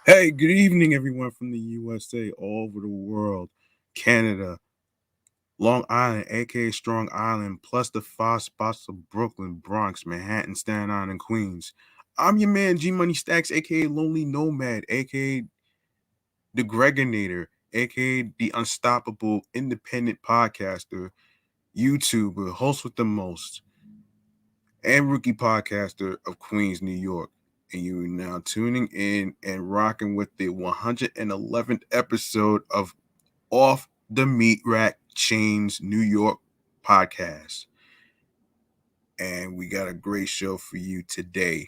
Hey, good evening, everyone from the USA, all over the world, Canada, Long Island, aka Strong Island, plus the five spots of Brooklyn, Bronx, Manhattan, Staten Island, and Queens. I'm your man, G Money Stacks, aka Lonely Nomad, aka The Gregonator, aka The Unstoppable Independent Podcaster, YouTuber, host with the most, and rookie podcaster of Queens, New York. And you are now tuning in and rocking with the 111th episode of Off the Meat Rack Chainz New York podcast. And we got a great show for you today.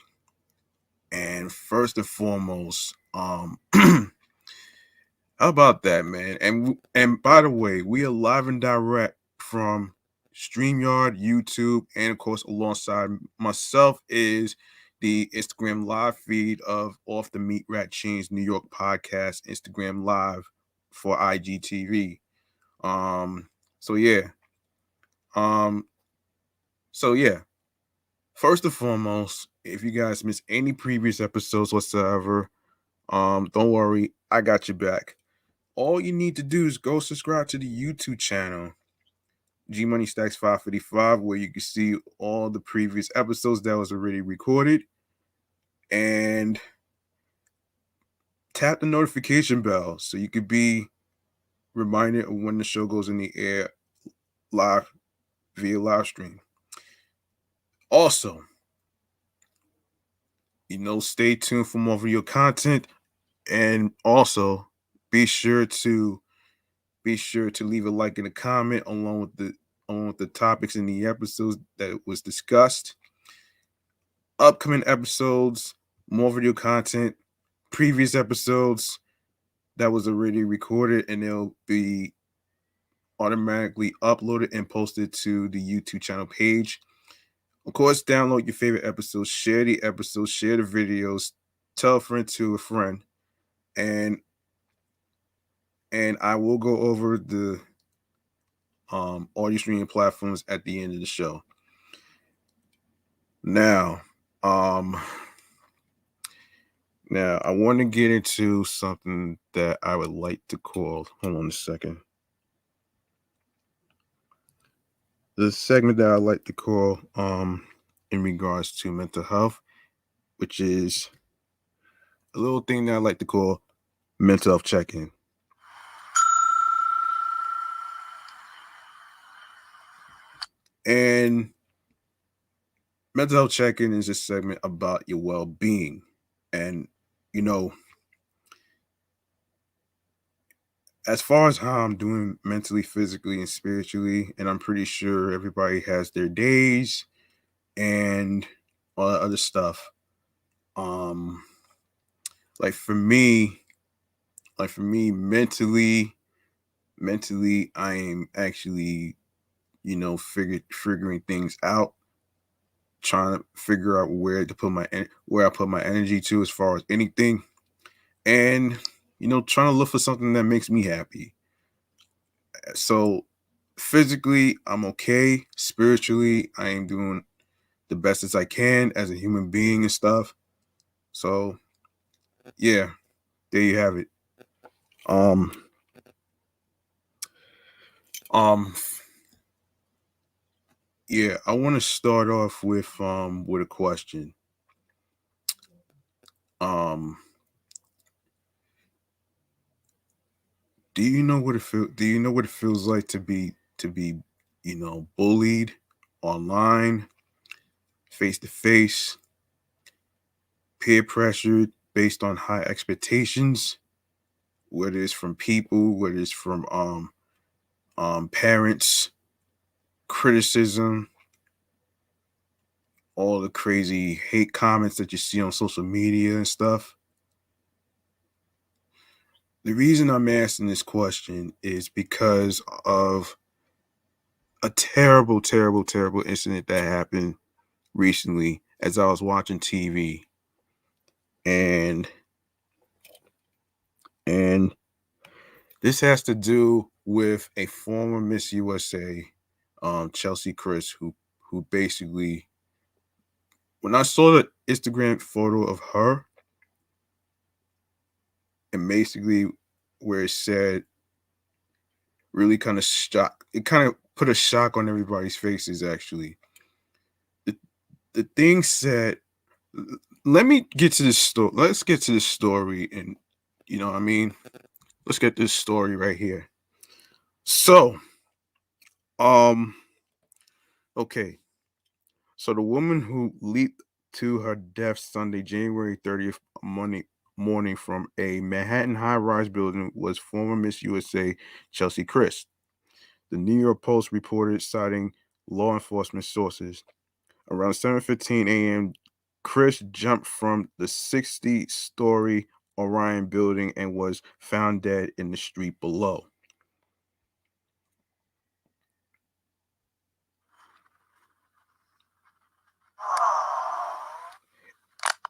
And first and foremost, how about that, man? And by the way, we are live and direct from StreamYard, YouTube, and of course, alongside myself is the Instagram live feed of Off the Meat Rat Chainz New York podcast, Instagram live for IGTV. Um, so yeah. Um, so yeah. First and foremost, if you guys missed any previous episodes whatsoever, don't worry, I got your back. All you need to do is go subscribe to the YouTube channel, G Money Stacks 555, where you can see all the previous episodes that was already recorded. And tap the notification bell so you could be reminded of when the show goes in the air live via live stream. Also, stay tuned for more video content, and also be sure to leave a like and a comment along with the topics in the episodes that was discussed. Upcoming episodes, more video content, previous episodes that was already recorded, and they'll be automatically uploaded and posted to the YouTube channel page. Of course, download your favorite episodes, share the episodes, share the videos, tell a friend to a friend, and I will go over the audio streaming platforms at the end of the show. Now, um, now I want to get into something that I would like to call. Hold on a second. The segment that I like to call, in regards to mental health, which is a little thing that I like to call mental health check-in. And mental health check-in is a segment about your well-being, and you know as far as how I'm doing mentally, physically, and spiritually, and I'm pretty sure everybody has their days and all that other stuff. Um, like for me, mentally, I am actually, figuring things out, trying to figure out where I put my energy to as far as anything, and trying to look for something that makes me happy. So physically, I'm okay. Spiritually, I am doing the best as I can as a human being and stuff. So yeah, there you have it. Um, um, yeah, I want to start off with a question. Um, do you know what it feels like to be, bullied online, face to face, peer pressured based on high expectations, whether it's from people, whether it's from parents, criticism, all the crazy hate comments that you see on social media and stuff. The reason I'm asking this question is because of a terrible, terrible, terrible incident that happened recently as I was watching TV. And and this has to do with a former Miss USA, Chelsie Kryst, who basically, when I saw the Instagram photo of her, and basically where it said really kind of shock. It kind of put a shock on everybody's faces. Actually, the the thing said, let me get to this story. Let's get to this story, and you know what I mean. Let's get this story right here. So, um, okay. So the woman who leaped to her death Sunday, January 30th morning from a Manhattan high-rise building was former Miss USA Chelsie Kryst. The New York Post reported, citing law enforcement sources. Around 7:15 a.m., Kryst jumped from the 60-story Orion building and was found dead in the street below.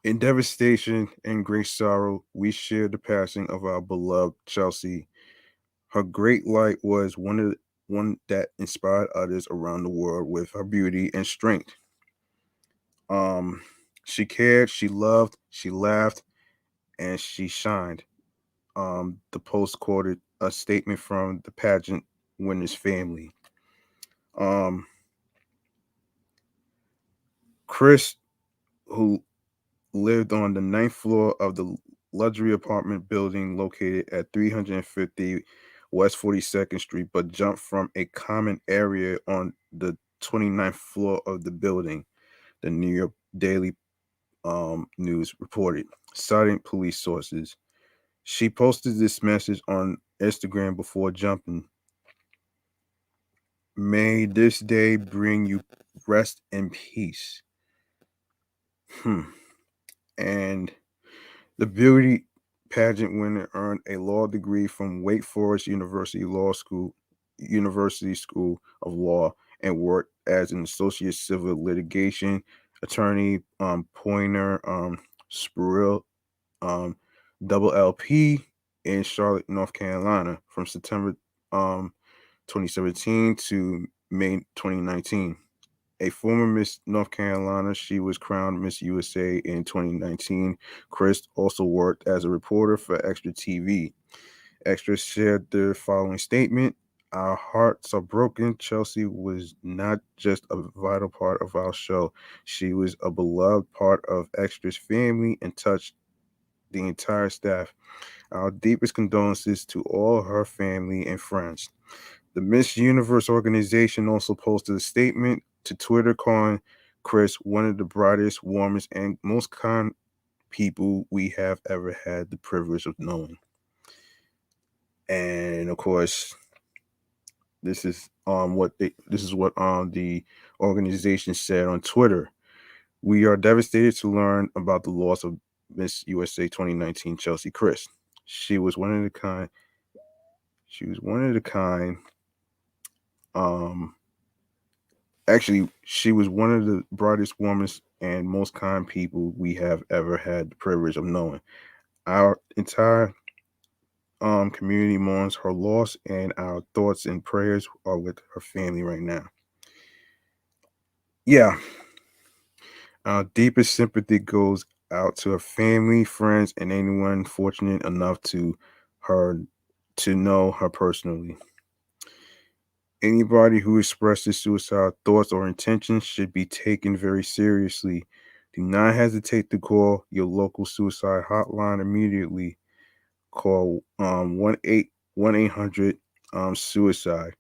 In devastation and great sorrow, we shared the passing of our beloved Chelsie. Her great light was one that inspired others around the world with her beauty and strength. Um, she cared, she loved, she laughed, and she shined. The Post quoted a statement from the pageant winner's family. Um, Chris, who lived on the ninth floor of the luxury apartment building located at 350 West 42nd Street, but jumped from a common area on the 29th floor of the building, the New York Daily News reported, citing police sources. She posted this message on Instagram before jumping. May this day bring you rest and peace. And the beauty pageant winner earned a law degree from Wake Forest University School of Law, and worked as an associate civil litigation attorney, Pointer Spurrill, um, double LP in Charlotte, North Carolina, from September 2017 to May 2019. A former Miss North Carolina, she was crowned Miss USA in 2019. Kryst also worked as a reporter for Extra TV. Extra shared the following statement: "Our hearts are broken. Chelsie was not just a vital part of our show. She was a beloved part of Extra's family and touched the entire staff. Our deepest condolences to all her family and friends." The Miss Universe organization also posted a statement to Twitter calling Chris one of the brightest, warmest, and most kind people we have ever had the privilege of knowing. And of course, this is what the organization said on Twitter. "We are devastated to learn about the loss of Miss USA 2019 Chelsie Kryst. She was one of the kind. She was one of the kind. Um, Actually, she was one of the brightest, warmest, and most kind people we have ever had the privilege of knowing. Our entire community mourns her loss, and our thoughts and prayers are with her family right now." Yeah, our deepest sympathy goes out to her family, friends, and anyone fortunate enough to know her personally. Anybody who expresses suicidal thoughts or intentions should be taken very seriously. Do not hesitate to call your local suicide hotline immediately. Call 1-800 suicide.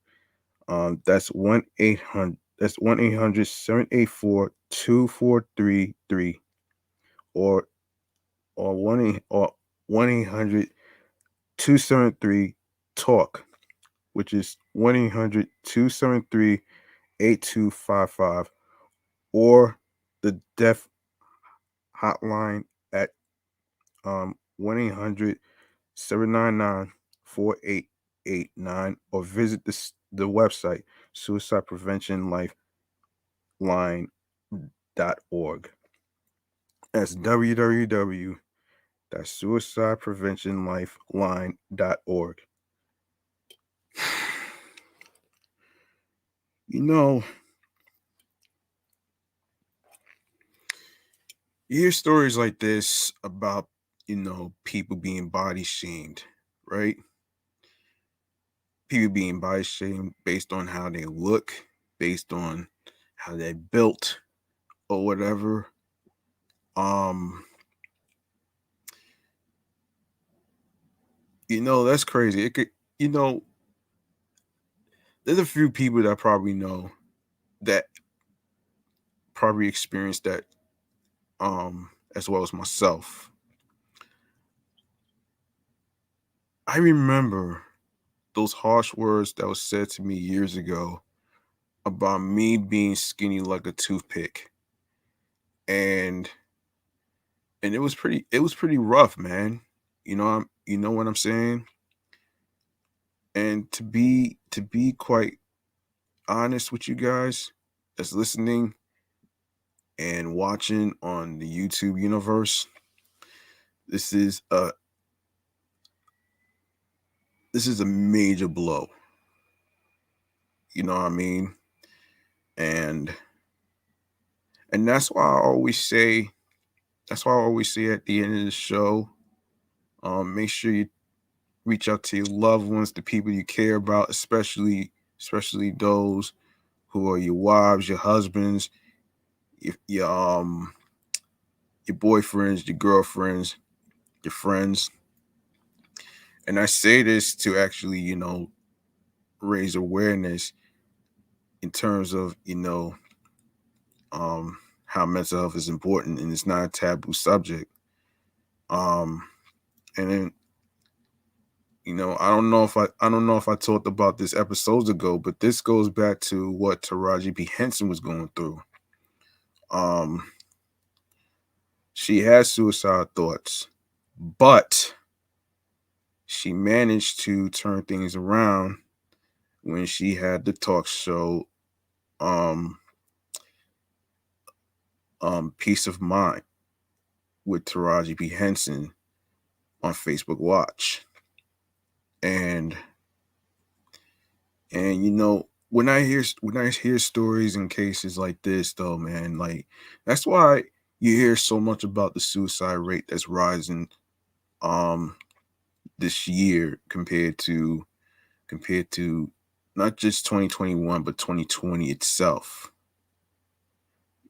That's 1-800-784-2433, or 1-800-273 which is 1-800-273-8255, or the death hotline at 1-800-799-4889, or visit the website suicidepreventionlifeline.org. That's www.suicidepreventionlifeline.org. You know, you hear stories like this about people being body shamed, right? People being body shamed based on how they look, based on how they built or whatever. Um, that's crazy. It could, you know, there's a few people that I probably know that probably experienced that as well as myself. I remember those harsh words that was said to me years ago about me being skinny like a toothpick. And it was pretty rough, man. You know what I'm saying? And to be quite honest with you guys that's listening and watching on the YouTube universe, this is a this is a major blow. You know what I mean? And and that's why I always say at the end of the show, make sure you reach out to your loved ones, the people you care about, especially those who are your wives, your husbands, your boyfriends, your girlfriends, your friends. And I say this to actually, raise awareness in terms of, how mental health is important and it's not a taboo subject. Um, and then, I don't know if I talked about this episodes ago, but this goes back to what Taraji P. Henson was going through. Um, she had suicide thoughts, but she managed to turn things around when she had the talk show um Peace of Mind with Taraji P. Henson on Facebook Watch. And when I hear stories and cases like this though, man, like that's why you hear so much about the suicide rate that's rising um this year compared to not just 2021 but 2020 itself.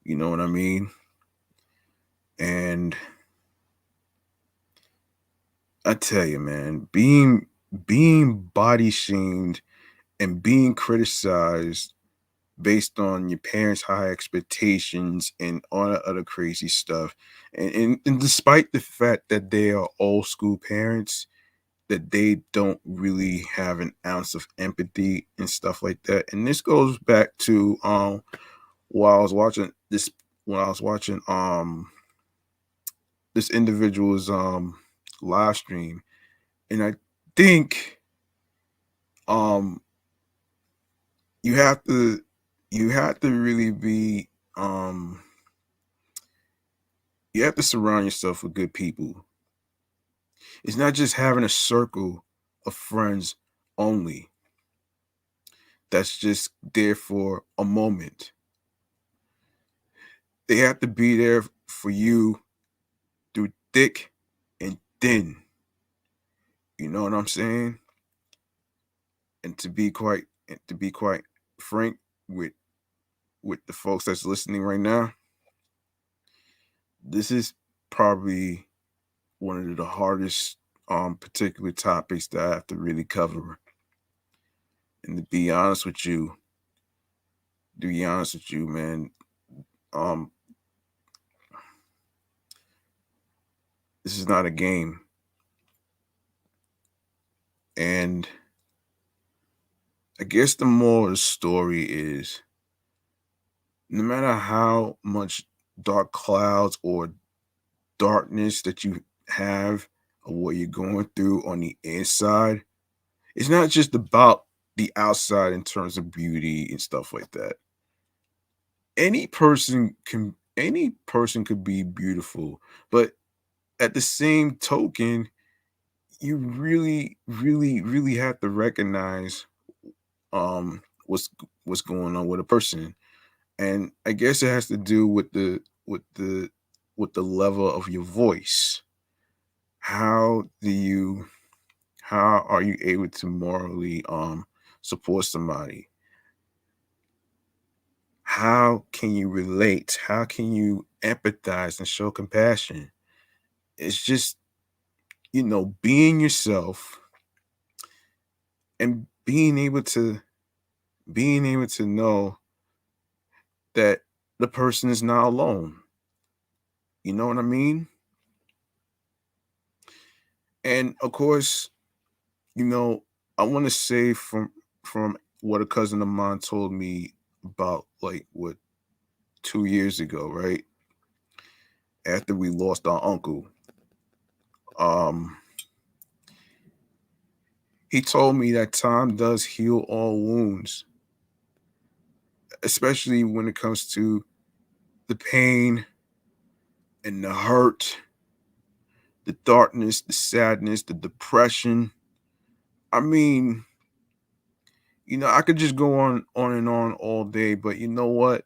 You know what I mean? And I tell you, man, being body shamed and being criticized based on your parents' high expectations and all that other crazy stuff. And despite the fact that they are old school parents, that they don't really have an ounce of empathy and stuff like that. And this goes back to while I was watching this when I was watching this individual's live stream. And I think um you have to really be you have to surround yourself with good people. It's not just having a circle of friends only that's just there for a moment. They have to be there for you through thick and thin. You know what I'm saying? And to be quite frank with the folks that's listening right now, this is probably one of the hardest particular topics that I have to really cover. And to be honest with you, man, um, this is not a game. And I guess the moral of the story is no matter how much dark clouds or darkness that you have or what you're going through on the inside, it's not just about the outside in terms of beauty and stuff like that. Any person could be beautiful, but at the same token, you really, really, really have to recognize what's going on with a person. And I guess it has to do with the level of your voice. how do you how are you able to morally support somebody? How can you relate? How can you empathize and show compassion? It's just, being yourself and being able to know that the person is not alone. You know what I mean? And of course, you know, I want to say from what a cousin of mine told me about like what 2 years ago, right? After we lost our uncle. Um he told me that time does heal all wounds, especially when it comes to the pain and the hurt, the darkness, the sadness, the depression. I mean, I could just go on and on all day, but you know what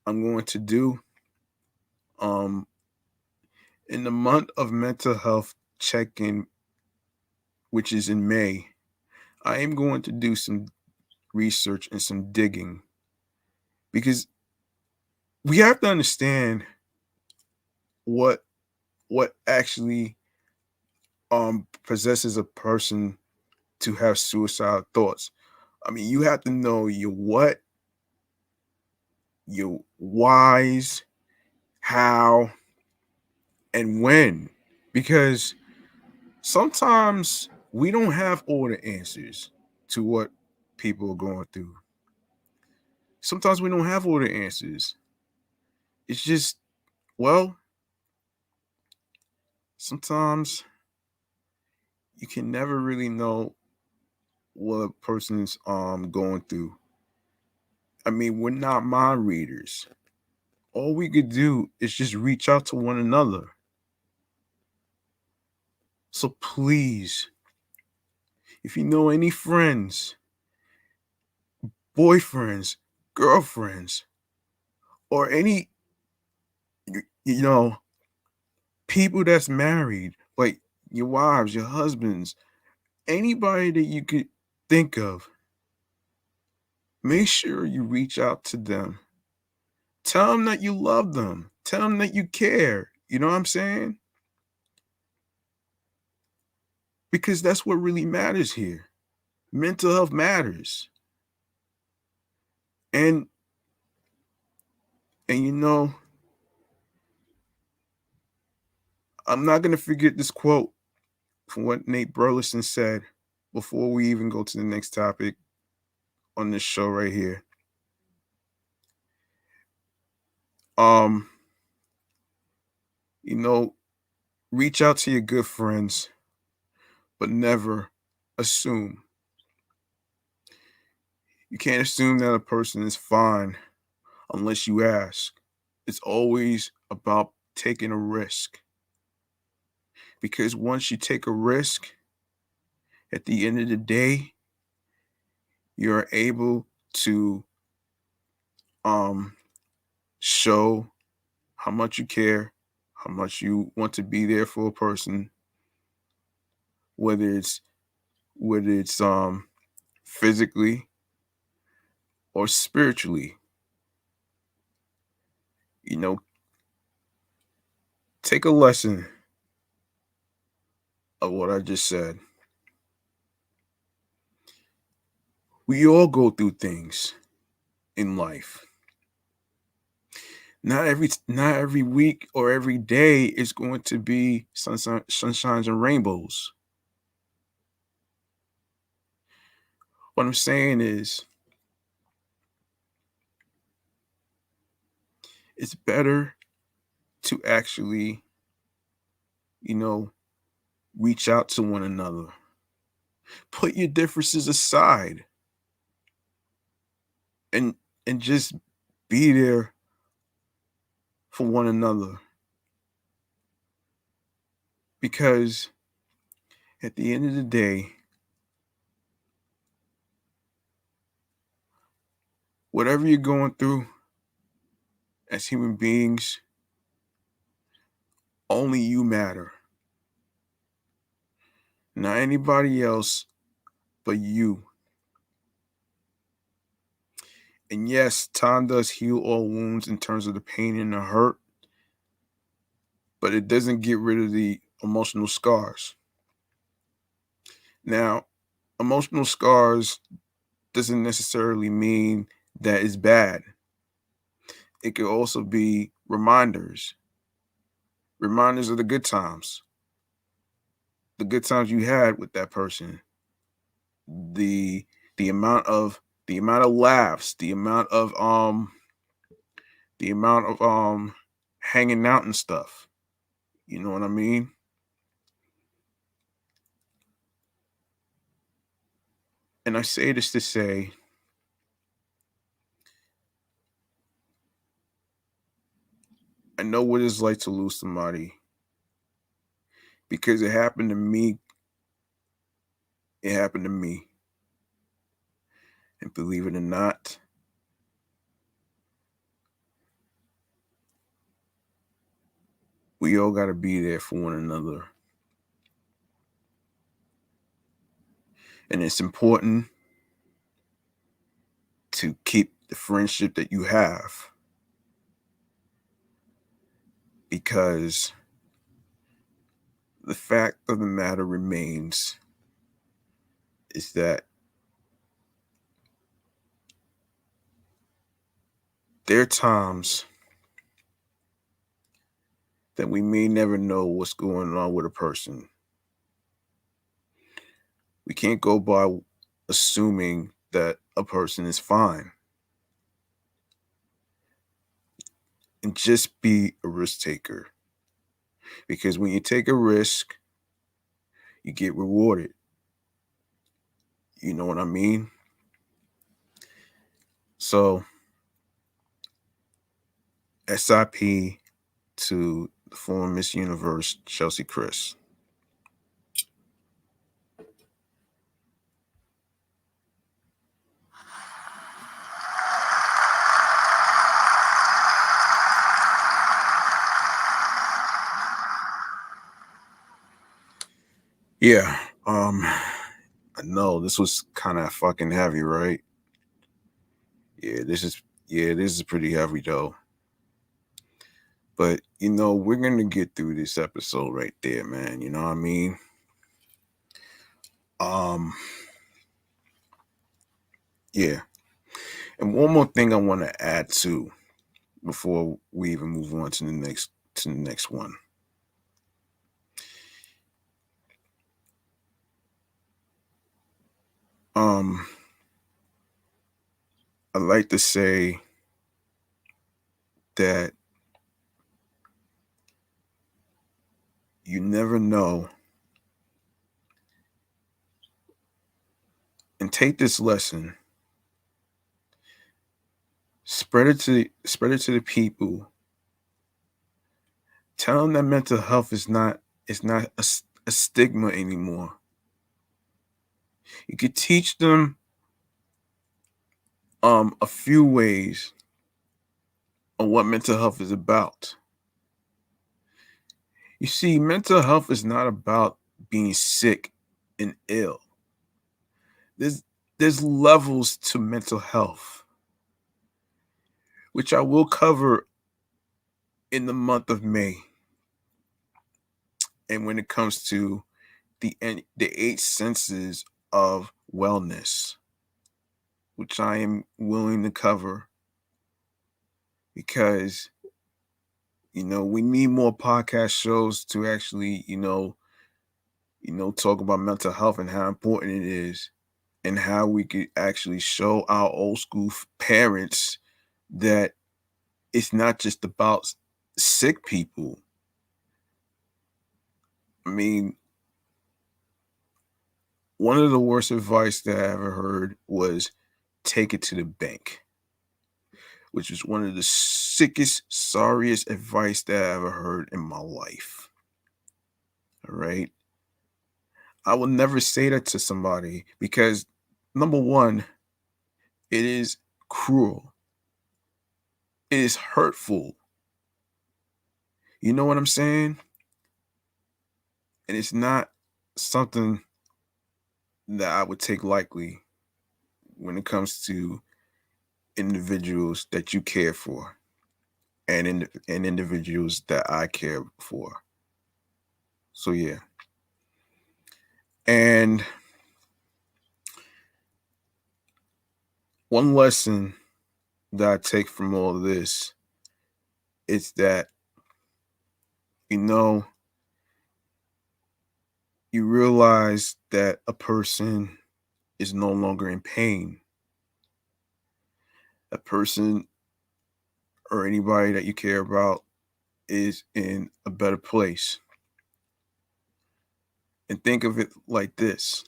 I'm going to do? Um, in the month of mental health check-in, which is in May, I am going to do some research and some digging because we have to understand what actually possesses a person to have suicidal thoughts. I mean, you have to know your what, your whys, how, and when. Because sometimes we don't have all the answers to what people are going through. Sometimes we don't have all the answers. It's just, well, sometimes you can never really know what a person's going through. I mean, we're not mind readers. All we could do is just reach out to one another. So please, if you know any friends, boyfriends, girlfriends, or any you know people that's married, like your wives, your husbands, anybody that you could think of, make sure you reach out to them. Tell them that you love them. Tell them that you care. You know what I'm saying? Because that's what really matters here. Mental health matters. And and I'm not gonna forget this quote from what Nate Burleson said before we even go to the next topic on this show right here. Um, you know, reach out to your good friends, but never assume. You can't assume that a person is fine unless you ask. It's always about taking a risk. Because once you take a risk, at the end of the day, you're able to um show how much you care, how much you want to be there for a person, whether it's physically or spiritually. You know, take a lesson of what I just said. We all go through things in life. Not every week or every day is going to be sunshines and rainbows. What I'm saying is it's better to actually, you know, reach out to one another. Put your differences aside and just be there for one another. Because at the end of the day, whatever you're going through as human beings, only you matter. not anybody else but you. And yes, time does heal all wounds in terms of the pain and the hurt, but it doesn't get rid of the emotional scars. Now, emotional scars doesn't necessarily mean that it's bad. It could also be reminders of the good times you had with that person, the the amount of laughs, the amount of hanging out and stuff. You know what I mean? And I say this to say, I know what it's like to lose somebody because it happened to me. It happened to me. And believe it or not, we all got to be there for one another. And it's important to keep the friendship that you have, because the fact of the matter remains is that there are times that we may never know what's going on with a person. We can't go by assuming that a person is fine. And just be a risk taker. Because when you take a risk, you get rewarded. You know what I mean? So, SIP to the former Miss Universe, Chelsie Kryst. Yeah, I know this was kind of fucking heavy, right? This is pretty heavy though. But we're gonna get through this episode right there, man. You know what I mean? Yeah. And one more thing I want to add to before we even move on to the next one. I like to say that you never know, and take this lesson, spread it to the people. Tell them that mental health is not a stigma anymore. You could teach them a few ways on what mental health is about. You see, mental health is not about being sick and ill. There's levels to mental health, which I will cover in the month of May. And when it comes to the 8 senses of wellness, which I am willing to cover, because we need more podcast shows to actually talk about mental health and how important it is, and how we could actually show our old school parents that it's not just about sick people. I mean, one of the worst advice that I ever heard was take it to the bank, which was one of the sickest, sorriest advice that I ever heard in my life. All right. I will never say that to somebody because, number one, it is cruel. It is hurtful. You know what I'm saying? And it's not something that I would take lightly when it comes to individuals that you care for and individuals that I care for. So yeah. And one lesson that I take from all of this is that, you realize that a person is no longer in pain. A person or anybody that you care about is in a better place. And think of it like this: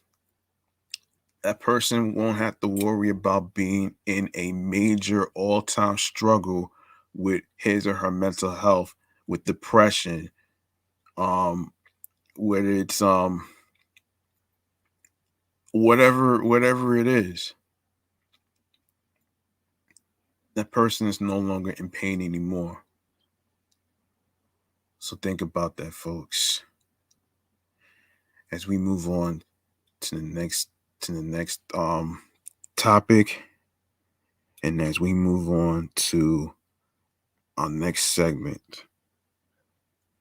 that person won't have to worry about being in a major all-time struggle with his or her mental health, with depression, whether it's whatever it is. That person is no longer in pain anymore. So think about that, folks, as we move on to the next topic, and as we move on to our next segment,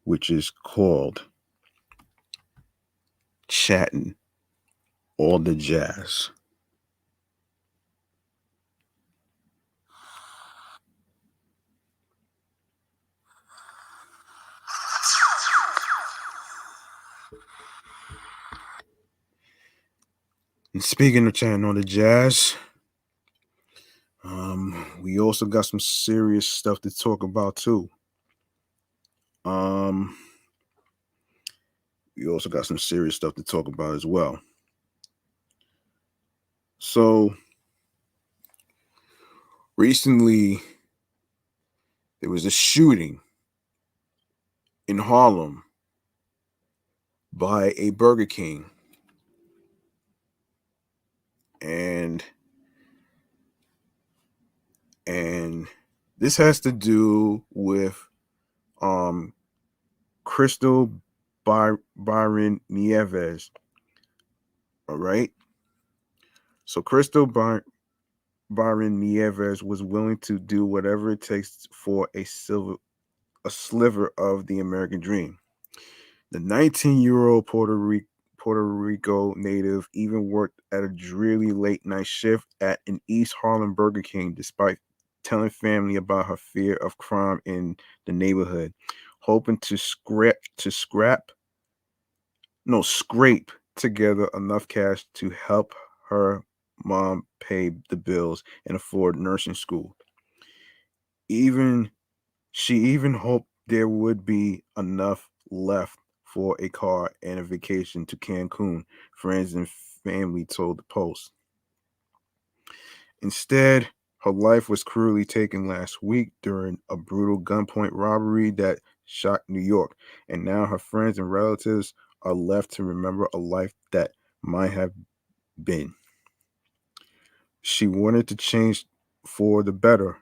which is called Chatting All the Jazz. And speaking of chatting all the jazz, we also got some serious stuff to talk about too. We also got some serious stuff to talk about as well. So recently, there was a shooting in Harlem by a Burger King, and this has to do with Crystal Byron Nieves. All right. So Crystal Byron Nieves was willing to do whatever it takes for a sliver of the American dream. The 19-year-old Puerto Rico native even worked at a dreary late night shift at an East Harlem Burger King, despite telling family about her fear of crime in the neighborhood, hoping to scrape together enough cash to help her mom pay the bills and afford nursing school. She even hoped there would be enough left for a car and a vacation to Cancun, friends and family told the Post. Instead, her life was cruelly taken last week during a brutal gunpoint robbery that shocked New York, and now her friends and relatives are left to remember a life that might have been. She wanted to change for the better.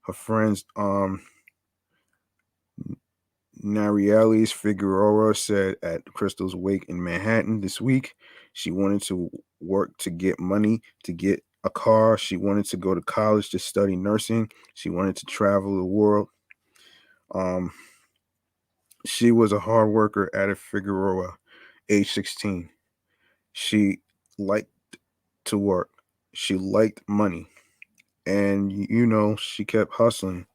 Her friends, Narielis Figueroa said at Crystal's wake in Manhattan this week, she wanted to work to get money, to get a car. She wanted to go to college to study nursing. She wanted to travel the world. She was a hard worker at Figueroa, age 16. She liked to work. She liked money. And, she kept hustling.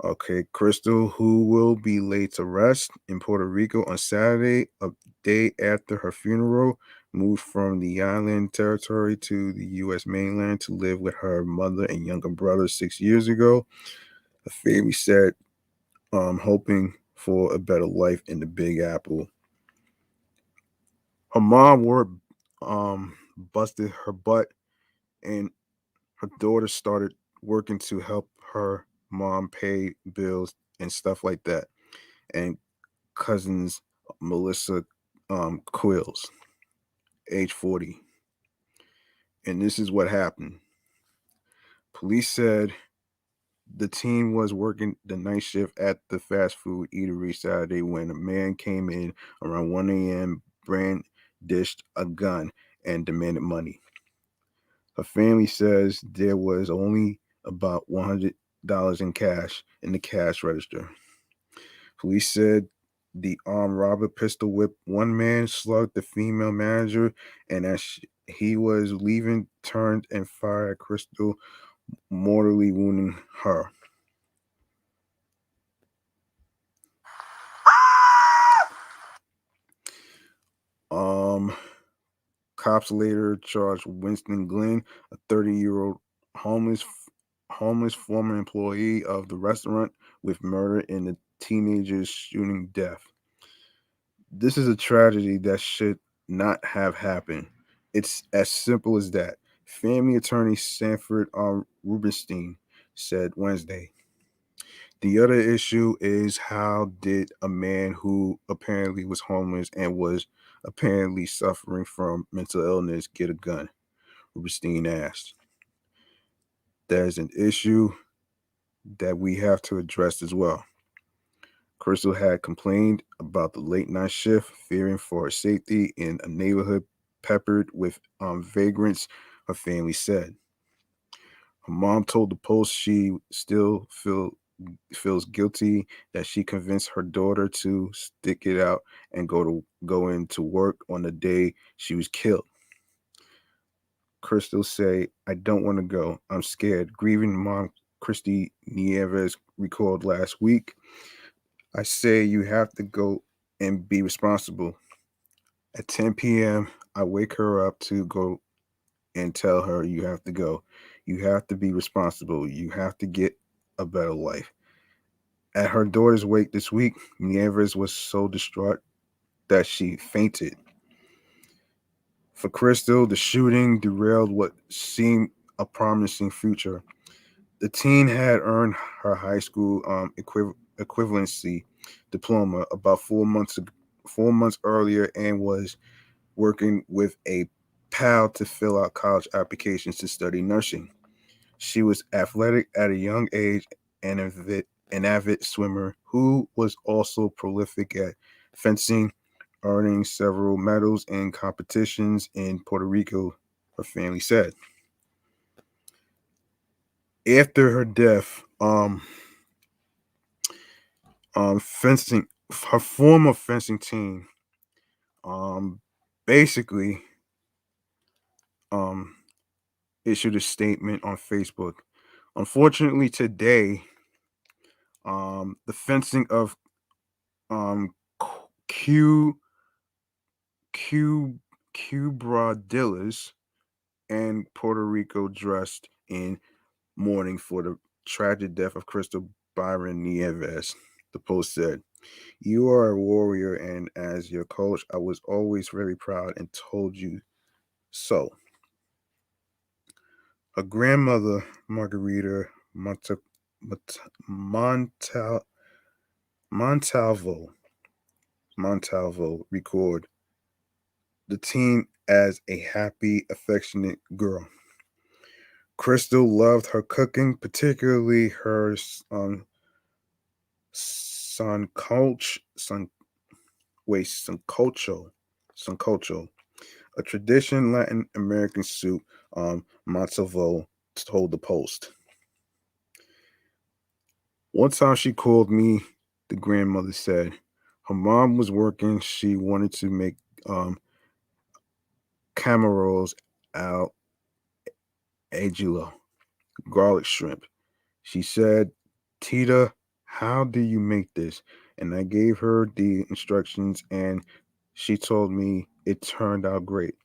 Okay, Crystal, who will be laid to rest in Puerto Rico on Saturday, a day after her funeral, moved from the island territory to the U.S. mainland to live with her mother and younger brother 6 years ago. The family said, hoping for a better life in the Big Apple. Her mom busted her butt, and her daughter started working to help her mom pay bills and stuff like that. And cousins Melissa Quills, age 40. And this is what happened. Police said the teen was working the night shift at the fast food eatery Saturday when a man came in around 1 a.m., brandished a gun, and demanded money. Her family says there was only about $100 in cash in the cash register. Police said the armed robber pistol whipped one man, slugged the female manager, and as he was leaving, turned and fired at Crystal, mortally wounding her. Cops later charged Winston Glenn, a 30-year-old homeless former employee of the restaurant, with murder in the teenager's shooting death. This is a tragedy that should not have happened. It's as simple as that. Family attorney Sanford Rubenstein said Wednesday. The other issue is, how did a man who apparently was homeless and was apparently suffering from mental illness get a gun? Rubenstein asked. There's an issue that we have to address as well. Crystal had complained about the late night shift, fearing for her safety in a neighborhood peppered with vagrants, her family said. Her mom told the Post she still feels guilty that she convinced her daughter to stick it out and go into work on the day she was killed. Crystal say, "I don't want to go. I'm scared." Grieving mom Christy Nieves recalled last week. "I say you have to go and be responsible. At 10 p.m., I wake her up to go and tell her, you have to go. You have to be responsible. You have to get a better life." At her daughter's wake this week, Nieves was so distraught that she fainted. For Crystal, the shooting derailed what seemed a promising future. The teen had earned her high school equivalency diploma about 4 months earlier, and was working with a pal to fill out college applications to study nursing. She was athletic at a young age and an avid swimmer who was also prolific at fencing, earning several medals in competitions in Puerto Rico, her family said. After her death, fencing her former fencing team basically um issued a statement on Facebook. Unfortunately, today, the fencing of Q Q Quebradillas and Puerto Rico dressed in mourning for the tragic death of Crystal Byron Nieves. The Post said, "You are a warrior, and as your coach, I was always very proud and told you so." A grandmother, Margarita Montal- Montalvo, record the teen as a happy, affectionate girl. Crystal loved her cooking, particularly her sancocho, sancocho, a tradition Latin American soup. Montalvo told the Post. One time she called me, the grandmother said. Her mom was working. She wanted to make camarones al ajillo, garlic shrimp. She said, "Tita, how do you make this?" And I gave her the instructions, and she told me it turned out great.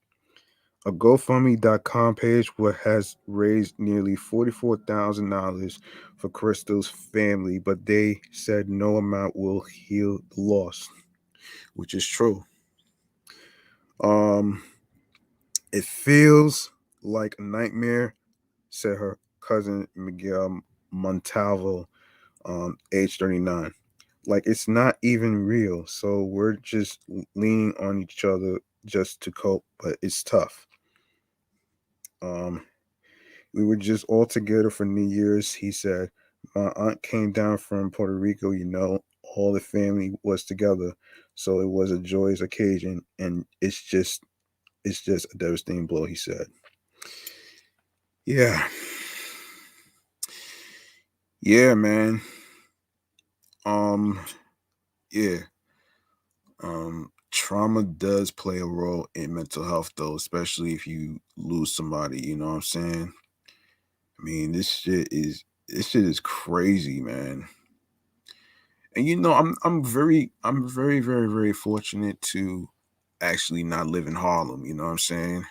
A GoFundMe.com page has raised nearly $44,000 for Crystal's family, but they said no amount will heal the loss, which is true. Um, it feels like a nightmare, said her cousin Miguel Montalvo, age 39. Like, it's not even real. So we're just leaning on each other just to cope, but it's tough. We were just all together for New Year's, he said. My aunt came down from Puerto Rico, all the family was together. So it was a joyous occasion, and it's just it's just a devastating blow, he said. Yeah. Yeah, man. Yeah. Trauma does play a role in mental health, though, especially if you lose somebody, you know what I'm saying? I mean, this shit is crazy, man. And I'm very, very, very fortunate to actually not live in Harlem, you know what I'm saying?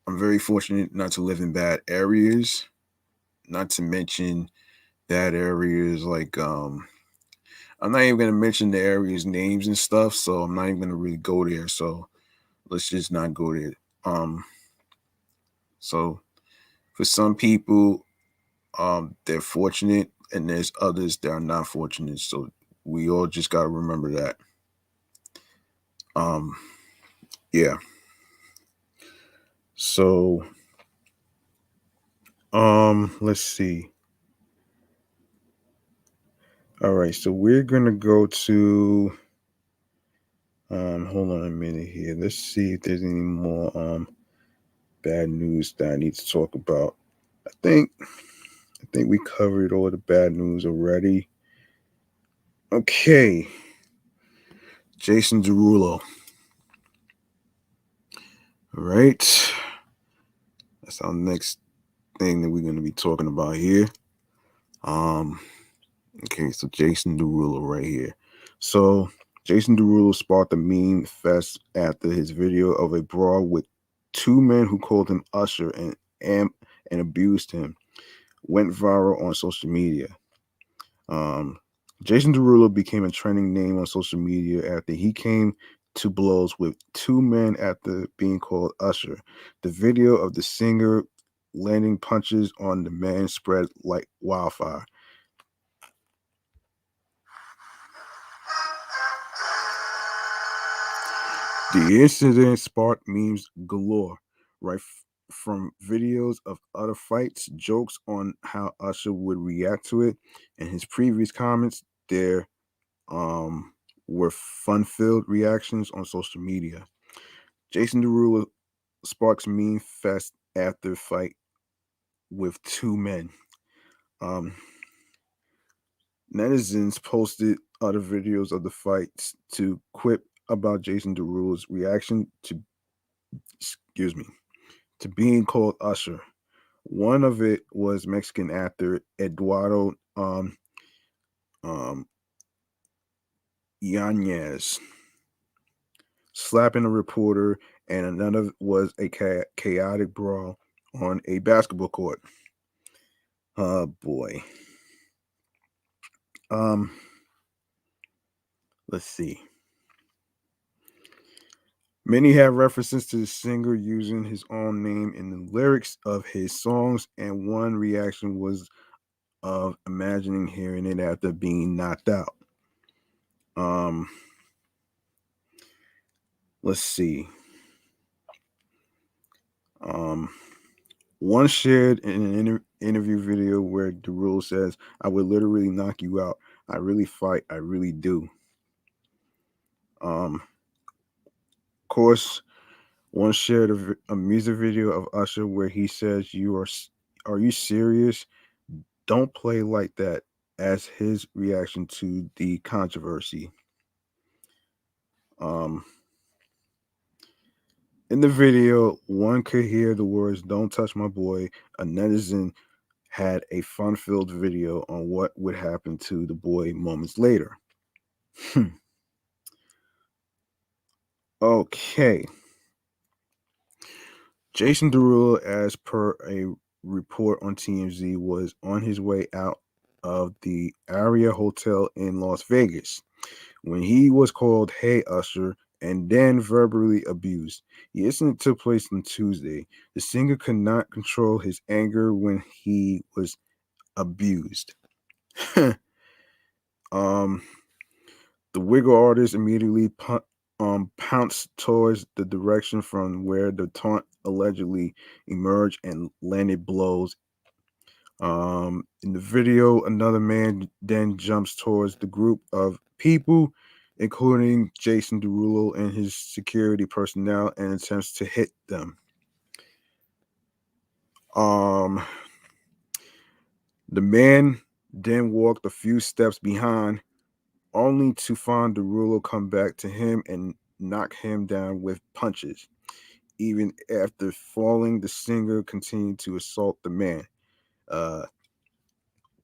I'm very fortunate not to live in bad areas, not to mention bad areas like I'm not even gonna mention the areas names and stuff, so I'm not even gonna really go there. So let's just not go there. So for some people, they're fortunate, and there's others that are not fortunate. So we all just gotta remember that. Um, yeah. So let's see. All right, so we're gonna go to hold on a minute here. Let's see if there's any more bad news that I need to talk about. I think we covered all the bad news already. Okay. Jason Derulo. All right. That's our next thing that we're going to be talking about here. Okay, so Jason Derulo right here. So Jason Derulo sparked a meme fest after his video of a brawl with two men who called him Usher and abused him went viral on social media. Um, Jason Derulo became a trending name on social media after he came to blows with two men after being called Usher. The video of the singer landing punches on the man spread like wildfire. The incident sparked memes galore, right from videos of other fights, jokes on how Usher would react to it, and his previous comments. There um, were fun-filled reactions on social media. Jason Derulo sparks meme fest after fight with two men. Um, Netizens posted other videos of the fights to quip about Jason Derulo's reaction to being called Usher. One of it was Mexican actor Eduardo um, Yanez slapping a reporter, and another was a chaotic brawl on a basketball court. Oh boy. Um, let's see. Many have references to the singer using his own name in the lyrics of his songs, and one reaction was of imagining hearing it after being knocked out. Um, let's see. Um, One shared in an interview video where Derulo says, "I would literally knock you out. I really fight. I really do." Of course, one shared a music video of Usher where he says, Are you serious? Don't play like that," as his reaction to the controversy. Um, in the video, one could hear the words "Don't touch my boy." A netizen had a fun-filled video on what would happen to the boy moments later. Okay. Jason Derulo, as per a report on TMZ, was on his way out of the Aria Hotel in Las Vegas when he was called "Hey Usher" and then verbally abused. The incident took place on Tuesday. The singer could not control his anger when he was abused. um, the Wiggle artist immediately pounced towards the direction from where the taunt allegedly emerged and landed blows. In the video, another man then jumps towards the group of people including Jason Derulo and his security personnel, and attempts to hit them. The man then walked a few steps behind, only to find Derulo come back to him and knock him down with punches. Even after falling, the singer continued to assault the man. Of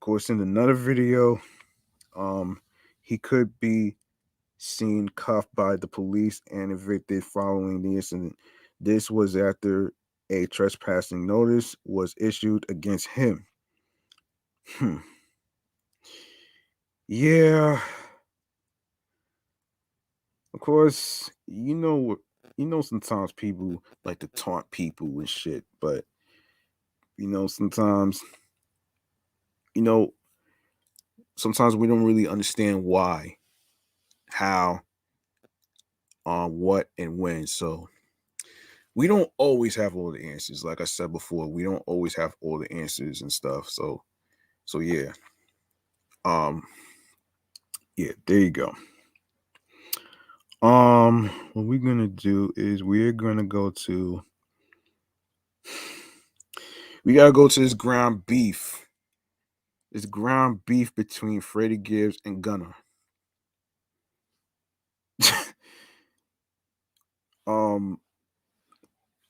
course, in another video, he could be seen cuffed by the police and evicted following the incident. This was after a trespassing notice was issued against him. Yeah, of course, sometimes people like to taunt people and shit, but sometimes, you know, sometimes we don't really understand why, how, what, and when. So we don't always have all the answers. Like I said before, we don't always have all the answers and stuff. So yeah. Yeah, there you go. What we're gonna do is we gotta go to this ground beef. This ground beef between Freddie Gibbs and Gunna.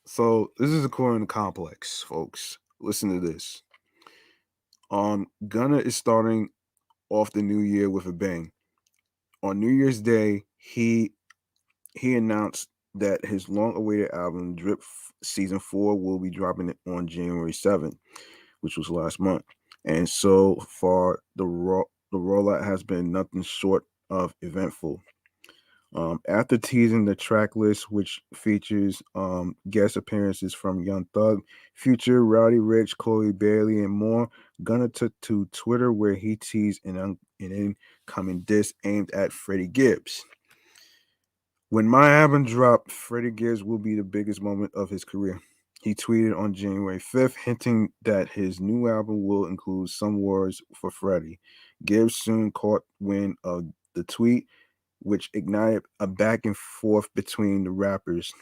So this is according to Complex, folks. Listen to this. Gunna is starting off the new year with a bang. On New Year's Day, he announced that his long-awaited album Drip Season 4 will be dropping it on January 7th, which was last month. And so far, the rollout has been nothing short of eventful. After teasing the track list, which features guest appearances from Young Thug, Future, Rowdy Rich, Chloe Bailey, and more, Gunna took to Twitter where he teased an incoming diss aimed at Freddie Gibbs. When my album dropped, Freddie Gibbs will be the biggest moment of his career. He tweeted on January 5th, hinting that his new album will include some words for Freddie. Gibbs soon caught wind of the tweet, which ignited a back and forth between the rappers.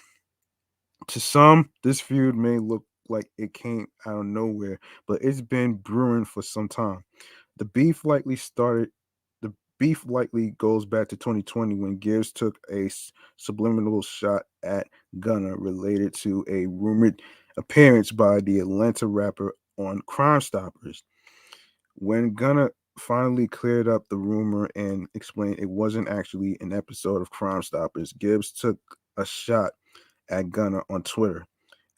To some, this feud may look like it came out of nowhere, but it's been brewing for some time. The beef likely started. The beef likely goes back to 2020 when Gibbs took a subliminal shot at Gunna related to a rumored appearance by the Atlanta rapper on Crime Stoppers. When Gunna finally cleared up the rumor and explained it wasn't actually an episode of Crime Stoppers, Gibbs took a shot at Gunna on Twitter.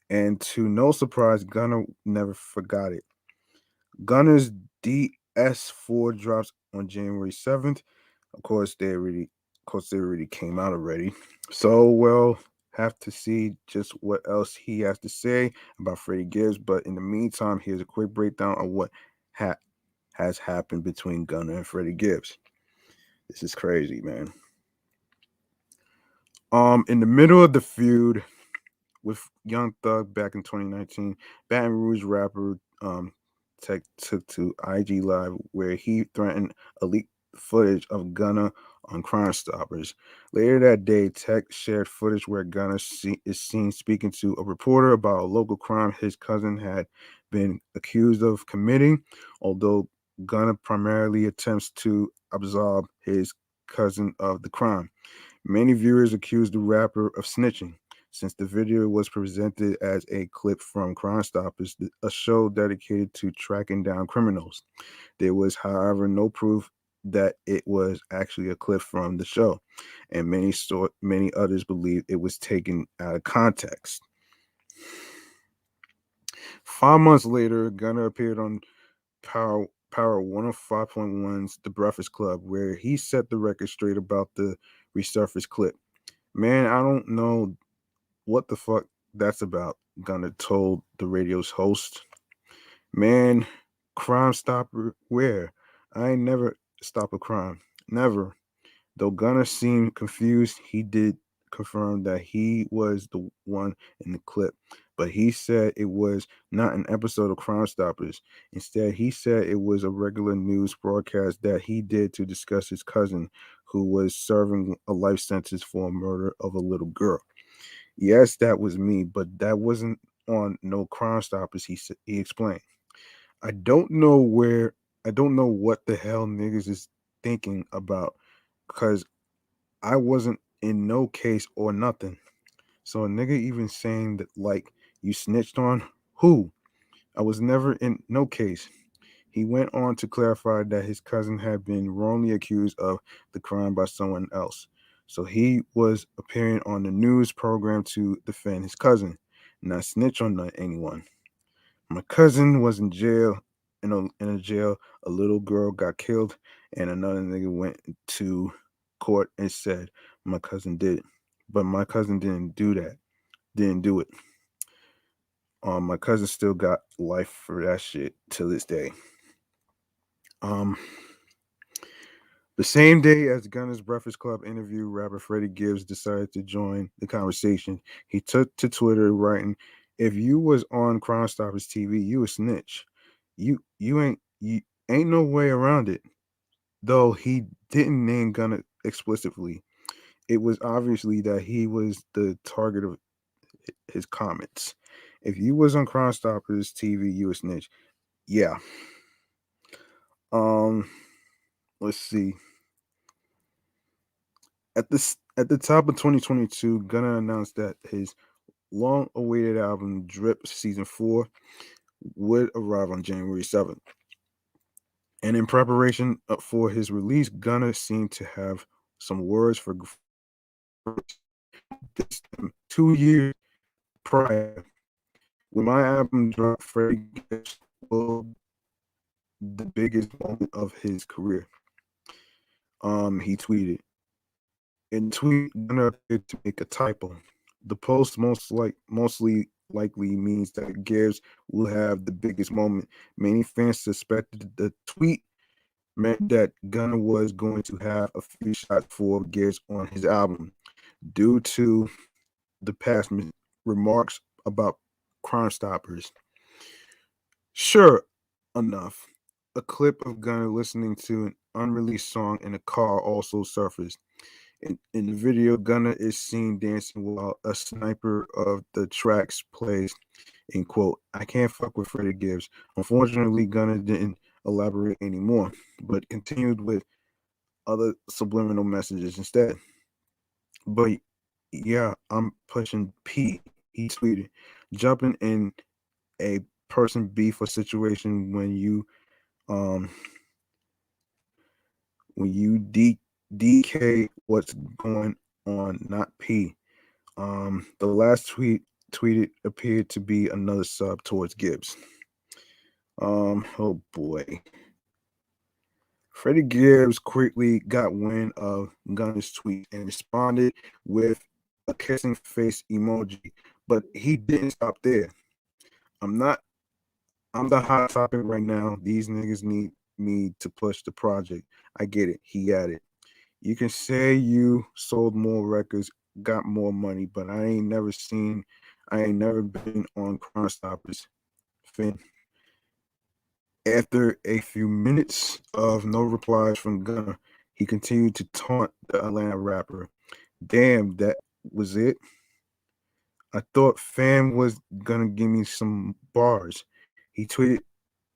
And to no surprise, Gunna never forgot it. Gunna's DS4 drops on January 7th. Of course, they already came out already. So we'll have to see just what else he has to say about Freddie Gibbs. But in the meantime, here's a quick breakdown of what has happened between Gunna and Freddie Gibbs. This is crazy, man. In the middle of the feud with Young Thug back in 2019, Baton Rouge rapper Tech took to IG Live where he threatened a leaked footage of Gunna on Crime Stoppers. Later that day, Tech shared footage where Gunna is seen speaking to a reporter about a local crime his cousin had been accused of committing, although Gunna primarily attempts to absolve his cousin of the crime. Many viewers accused the rapper of snitching, since the video was presented as a clip from Crime Stoppers, a show dedicated to tracking down criminals. There was, however, no proof that it was actually a clip from the show, and many others believe it was taken out of context. 5 months later, Gunna appeared on Power 105.1's The Breakfast Club, where he set the record straight about the resurfaced clip. Man, I don't know what the fuck that's about, Gunna told the radio's host. Man, Crime Stopper, where? I ain't never stop a crime. Never. Though Gunna seemed confused, he did confirm that he was the one in the clip, but he said it was not an episode of Crime Stoppers. Instead, he said it was a regular news broadcast that he did to discuss his cousin, who was serving a life sentence for a murder of a little girl. Yes, that was me, but that wasn't on no Crime Stoppers. He explained. I don't know where. I don't know what the hell niggas is thinking about, cause I wasn't in no case or nothing. So a nigga even saying that like you snitched on who? I was never in no case. He went on to clarify that his cousin had been wrongly accused of the crime by someone else. So he was appearing on the news program to defend his cousin, not snitch on anyone. My cousin was in jail. In a jail, a little girl got killed, and another nigga went to court and said my cousin did it, but my cousin didn't do that. Didn't do it. My cousin still got life for that shit till this day. Um, the same day as Gunna's Breakfast Club interview, rapper Freddie Gibbs decided to join the conversation. He took to Twitter writing, "If you was on Crime Stoppers TV, you a snitch. You ain't no way around it." Though he didn't name Gunna explicitly, it was obviously that he was the target of his comments. If you was on Crime Stoppers TV, you a snitch. Yeah. Um. Let's see. At the top of 2022, Gunna announced that his long-awaited album Drip Season 4 would arrive on January 7th. And in preparation for his release, Gunna seemed to have some words for this 2 years prior. When my album dropped, Freddie Gibbs was the biggest moment of his career. He tweeted. In tweet, Gunna appeared to make a typo. The post mostly likely means that Gibbs will have the biggest moment. Many fans suspected the tweet meant that Gunna was going to have a few shots for Gibbs on his album due to the past remarks about Crime Stoppers. Sure enough, a clip of Gunna listening to an unreleased song in a car also surfaced. In the video, Gunna is seen dancing while a sniper of the tracks plays. In quote, I can't fuck with Freddie Gibbs. Unfortunately, Gunna didn't elaborate anymore, but continued with other subliminal messages instead. But yeah, I'm pushing P. He tweeted, jumping in a person beef or situation um when you DK what's going on, not P. The last tweeted appeared to be another sub towards Gibbs. Oh boy. Freddie Gibbs quickly got wind of Gunna's tweet and responded with a kissing face emoji, but he didn't stop there. I'm not. I'm the hot topic right now. These niggas need me to push the project. I get it. He added. You can say you sold more records, got more money, but I ain't never been on Crime Stoppers. Fin. After a few minutes of no replies from Gunna, he continued to taunt the Atlanta rapper. Damn, that was it? I thought Fam was gonna give me some bars. He tweeted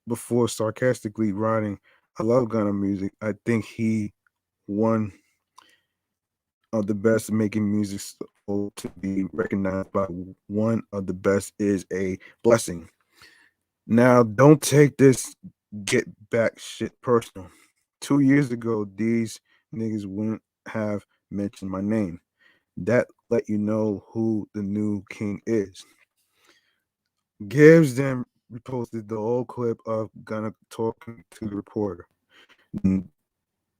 before sarcastically writing, I love Gunna music. I think he one of the best making music, so to be recognized by one of the best is a blessing. Now, don't take this get back shit personal. 2 years ago, these niggas wouldn't have mentioned my name. That let you know who the new king is. Gibbs then reposted the old clip of Gunna talking to the reporter.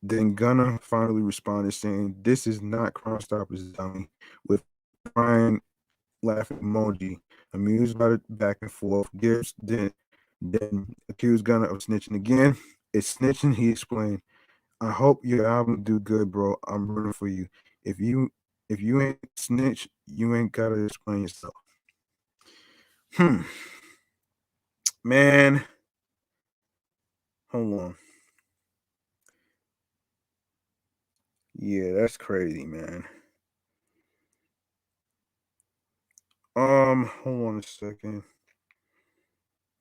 Then Gunna finally responded saying, This is not Crime Stoppers, dummy, with crying laughing emoji. Amused by the back and forth, Gibbs then accused Gunna of snitching again. It's snitching, he explained. I hope your album do good, bro. I'm rooting for you. If you ain't snitch, you ain't gotta explain yourself. Man, hold on. Yeah, that's crazy, man. Hold on a second.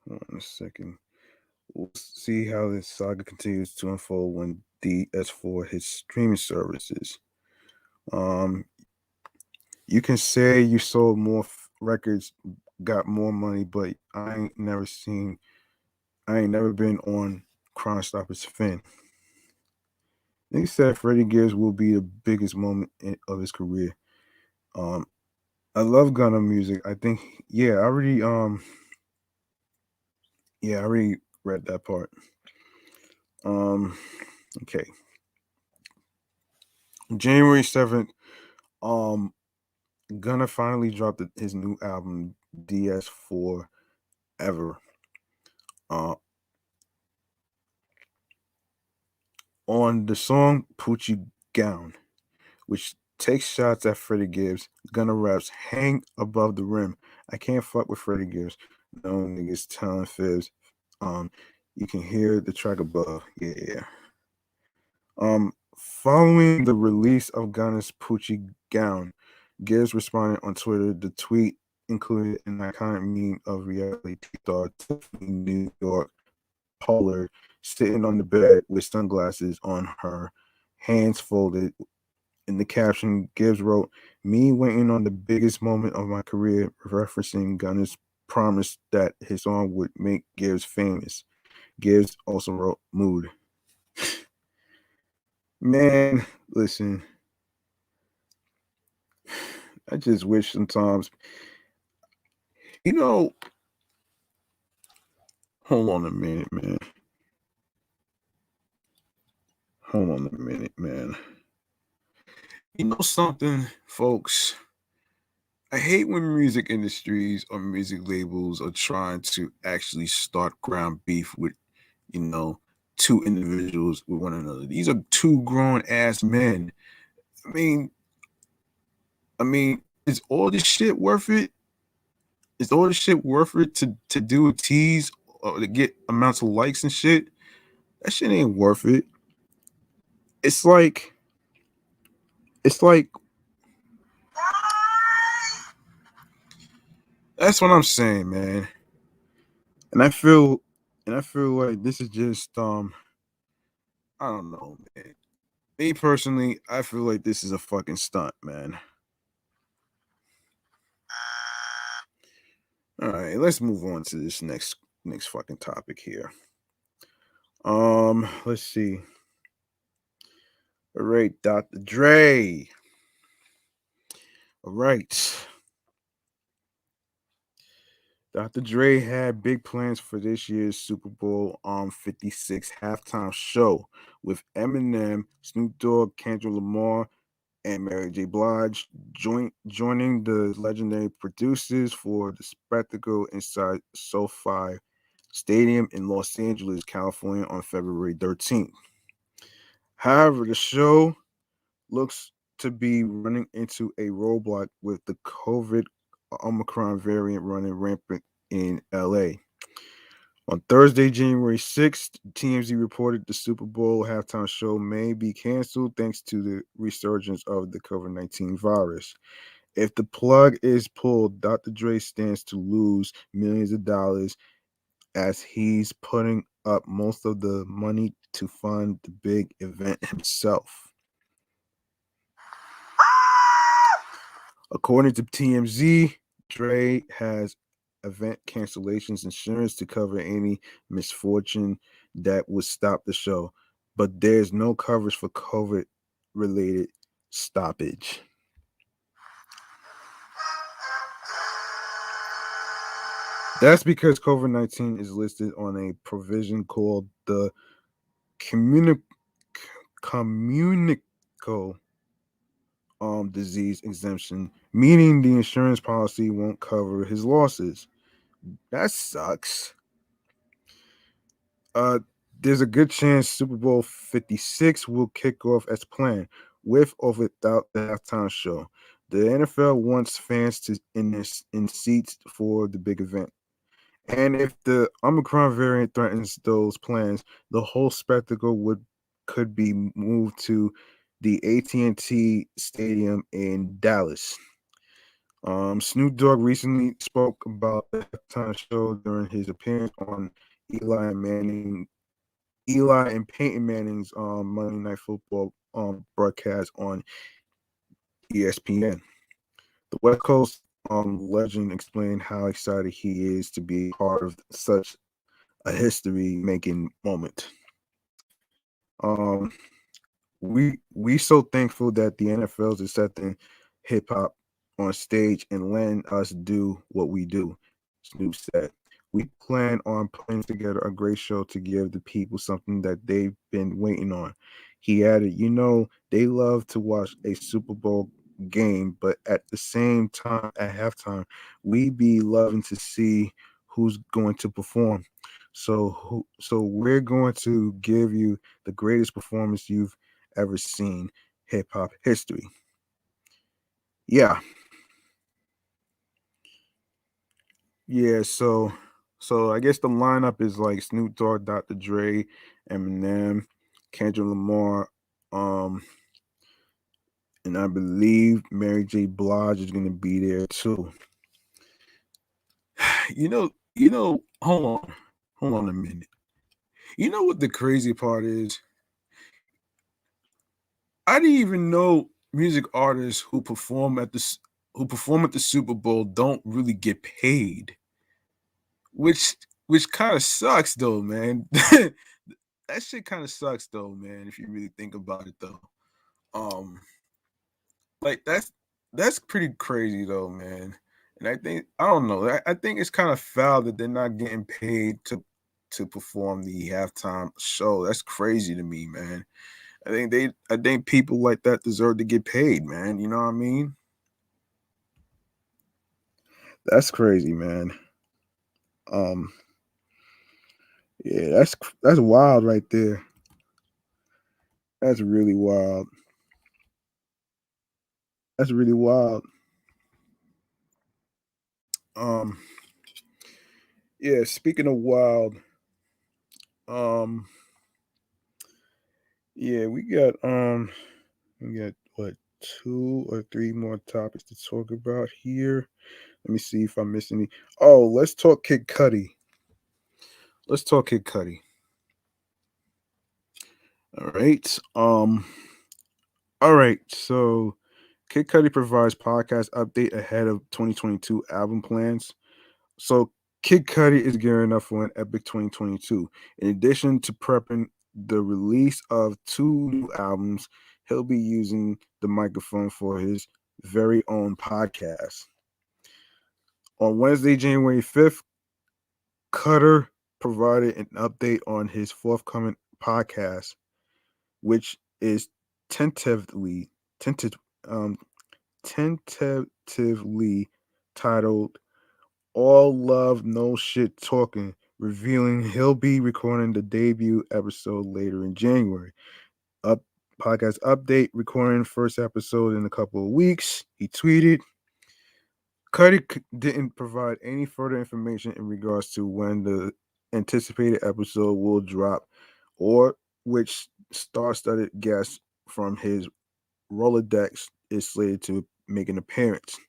Hold on a second. We'll see how this saga continues to unfold when DS4 hits streaming services. Um, you can say you sold more records, got more money, but I ain't never been on Crime Stoppers fan. They said Freddie Gibbs will be the biggest moment of his career. Um, I love Gunna music. I think, yeah, I already read that part. Um, okay, January 7th. Um, Gunna finally dropped his new album DS4 Ever. Uh, on the song Poochie Gown, which takes shots at Freddie Gibbs, Gunna raps, "Hang above the rim. I can't fuck with Freddie Gibbs. No niggas telling fibs. Um, you can hear the track above. Yeah, yeah." Following the release of Gunna's Poochie Gown, Gibbs responded on Twitter. The tweet included an iconic meme of reality star Tiffany New York Pollard sitting on the bed with sunglasses on her, hands folded. In the caption, Gibbs wrote, "Me waiting on the biggest moment of my career," referencing Gunna's promise that his song would make Gibbs famous. Gibbs also wrote, "Mood." Man, listen, I just wish sometimes, you know, hold on a minute, man. Hold on a minute, man. You know something, folks? I hate when music industries or music labels are trying to actually start ground beef with, you know, two individuals with one another. These are two grown ass men. I mean, is all this shit worth it? Is all this shit worth it to do a tease or to get amounts of likes and shit? That shit ain't worth it. It's like it's like that's what I'm saying, man. And I feel like this is just I don't know, man. Me personally, I feel like this is a fucking stunt, man. All right, let's move on to this next fucking topic here. Let's see. All right, Dr. Dre. All right. Dr. Dre had big plans for this year's Super Bowl 56 halftime show with Eminem, Snoop Dogg, Kendrick Lamar, and Mary J. Blige joining the legendary producers for the spectacle inside SoFi Stadium in Los Angeles, California on February 13th. However, the show looks to be running into a roadblock with the COVID Omicron variant running rampant in LA. On Thursday, January 6th, TMZ reported the Super Bowl halftime show may be canceled thanks to the resurgence of the COVID-19 virus. If the plug is pulled, Dr. Dre stands to lose millions of dollars as he's putting up most of the money to fund the big event himself. According to TMZ, Dre has event cancellations insurance to cover any misfortune that would stop the show, but there's no coverage for COVID related stoppage. That's because COVID-19 is listed on a provision called the communi- communicable disease exemption, meaning the insurance policy won't cover his losses. That sucks. Uh, there's a good chance Super Bowl 56 will kick off as planned, with or without the halftime show. The NFL wants fans to in seats for the big event. And if the Omicron variant threatens those plans, the whole spectacle could be moved to the AT&T Stadium in Dallas. Snoop Dogg recently spoke about the halftime show during his appearance on Eli and Manning, Eli and Peyton Manning's Monday Night Football broadcast on ESPN. The West Coast legend explained how excited he is to be part of such a history-making moment. We so thankful that the NFL is accepting hip hop on stage and letting us do what we do, Snoop said. We plan on putting together a great show to give the people something that they've been waiting on. He added, they love to watch a Super Bowl game, but at the same time, at halftime, we be loving to see who's going to perform. So we're going to give you the greatest performance you've ever seen hip hop history. Yeah. Yeah, so I guess the lineup is like Snoop Dogg, Dr. Dre, Eminem, Kendrick Lamar, and I believe Mary J. Blige is gonna be there too. Hold on a minute. You know what the crazy part is? I didn't even know music artists who perform at the Super Bowl don't really get paid, which kind of sucks though, man. That shit kind of sucks though, man. If you really think about it though, um, like that's pretty crazy though, man. And I don't know. I think it's kind of foul that they're not getting paid to perform the halftime show. That's crazy to me, man. I think people like that deserve to get paid, man. You know what I mean? That's crazy, man. Um, yeah, that's wild right there. That's really wild. That's really wild. Um, yeah. Speaking of wild, um, yeah, we got what, 2 or 3 more topics to talk about here. Let me see if I miss any. Oh, let's talk Kid Cudi. Let's talk Kid Cudi. All right. All right. So Kid Cudi provides podcast update ahead of 2022 album plans. So Kid Cudi is gearing up for an epic 2022. In addition to prepping the release of 2 new albums, he'll be using the microphone for his very own podcast. On Wednesday, January 5th, Cutter provided an update on his forthcoming podcast, which is tentatively tentative, um, tentatively titled All Love No Shit Talking, revealing he'll be recording the debut episode later in January. Up Podcast update, recording first episode in a couple of weeks. He tweeted. Cudi didn't provide any further information in regards to when the anticipated episode will drop or which star-studded guest from his Rolodex is slated to make an appearance.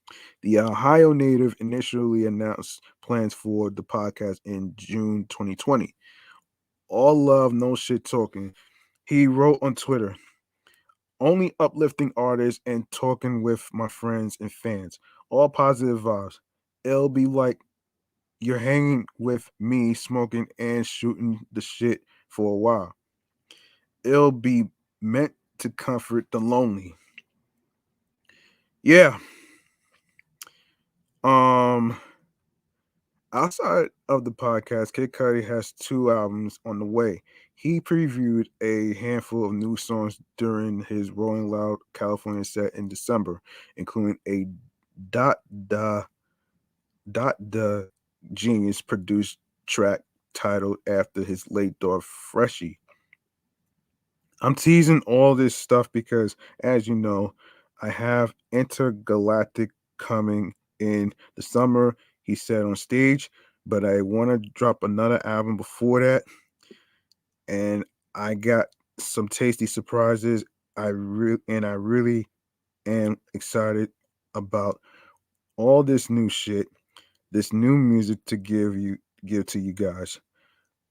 The Ohio native initially announced plans for the podcast in June 2020. All love, no shit talking. He wrote on Twitter, only uplifting artists and talking with my friends and fans. All positive vibes. It'll be like you're hanging with me, smoking and shooting the shit for a while. It'll be meant to comfort the lonely. Yeah. Um Outside of the podcast, Kid Cudi has 2 albums on the way. He previewed a handful of new songs during his Rolling Loud California set in December, including a dot da dot the genius produced track titled after his late daughter Freshie. I'm teasing all this stuff because, as you know, I have Intergalactic coming in the summer, he said on stage, but I want to drop another album before that. And I got some tasty surprises I really am excited about all this new shit, this new music to give to you guys.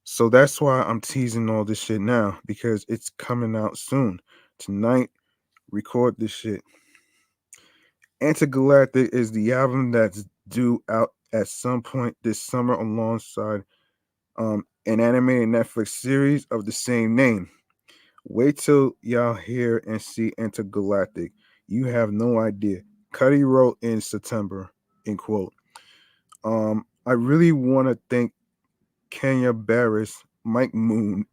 So that's why I'm teasing all this shit now, because it's coming out soon. Tonight, record this shit. Intergalactic is the album that's due out at some point this summer alongside an animated Netflix series of the same name. Wait till y'all hear and see Intergalactic. You have no idea. Cudi wrote in September, in quote. I really want to thank Kenya Barris, Mike Moon,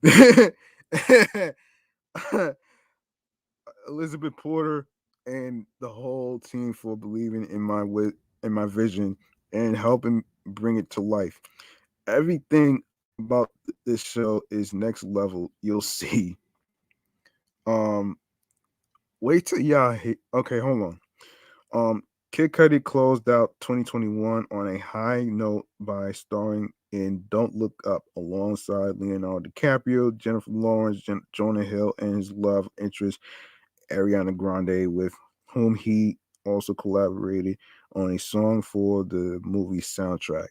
Elizabeth Porter, and the whole team for believing in my vision and helping bring it to life. Everything about this show is next level. You'll see. Um, wait till y'all. Okay, hold on. Kid Cudi closed out 2021 on a high note by starring in Don't Look Up alongside Leonardo DiCaprio, Jennifer Lawrence, Jonah Hill, and his love interest Ariana Grande, with whom he also collaborated on a song for the movie soundtrack.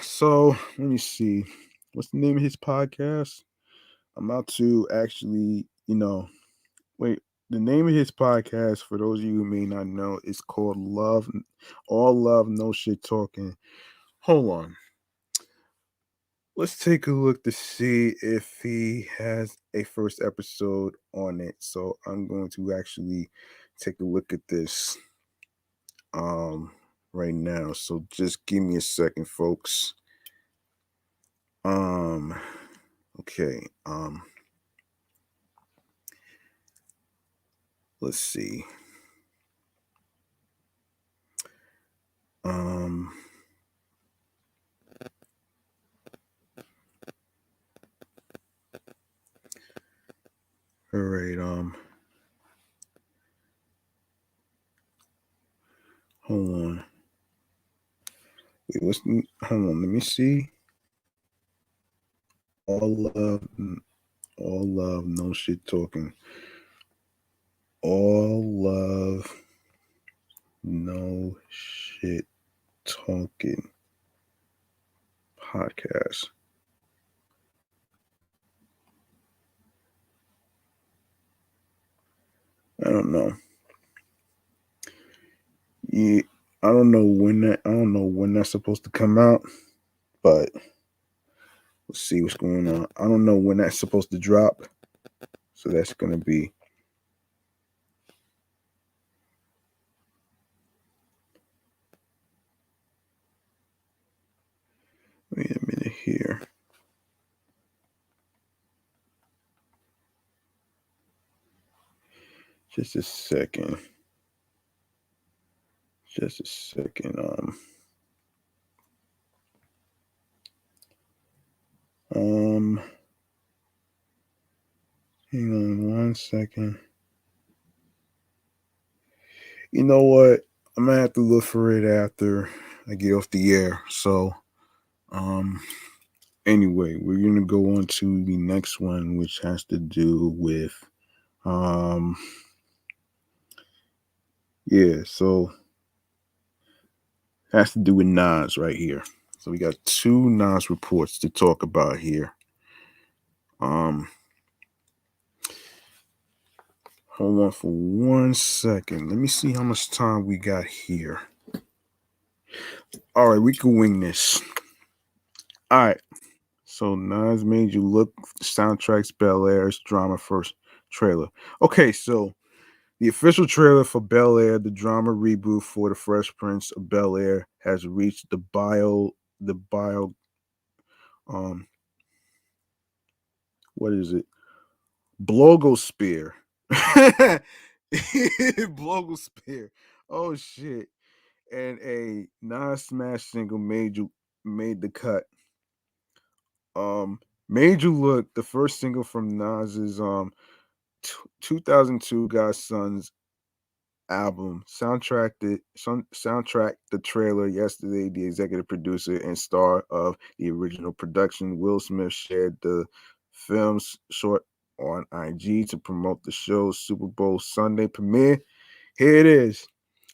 So let me see. What's the name of his podcast? I'm about to actually, wait. The name of his podcast, for those of you who may not know, is called Love, All Love, No Shit Talking. Hold on. Let's take a look to see if he has a first episode on it. So I'm going to actually take a look at this right now. So just give me a second, folks. Okay. Let's see. All right. Hold on. Wait, hold on. Let me see. All love, no shit talking. All love, no shit talking podcast. I don't know. Yeah, I don't know when that's supposed to come out, but let's see what's going on. I don't know when that's supposed to drop. So that's gonna be wait a minute here. Just a second. Just a second. Hang on one second. You know what? I'm gonna have to look for it after I get off the air. So, anyway, we're gonna go on to the next one, which has to do with, so has to do with Nas right here. So we got two Nas reports to talk about here. Hold on for 1 second. Let me see how much time we got here. All right, we can wing this. All right. So Nas Made You Look soundtracks Bel Air's drama first trailer. Okay, so the official trailer for Bel Air, the drama reboot for the Fresh Prince of Bel Air, has reached what is it? Blogosphere. Blogosphere. Oh shit. And a non-smash single made the cut. Made You Look, the first single from Nas's 2002 Godson's album, soundtracked the trailer yesterday. The executive producer and star of the original production, Will Smith, shared the film's short on IG to promote the show's Super Bowl Sunday premiere. Here it is.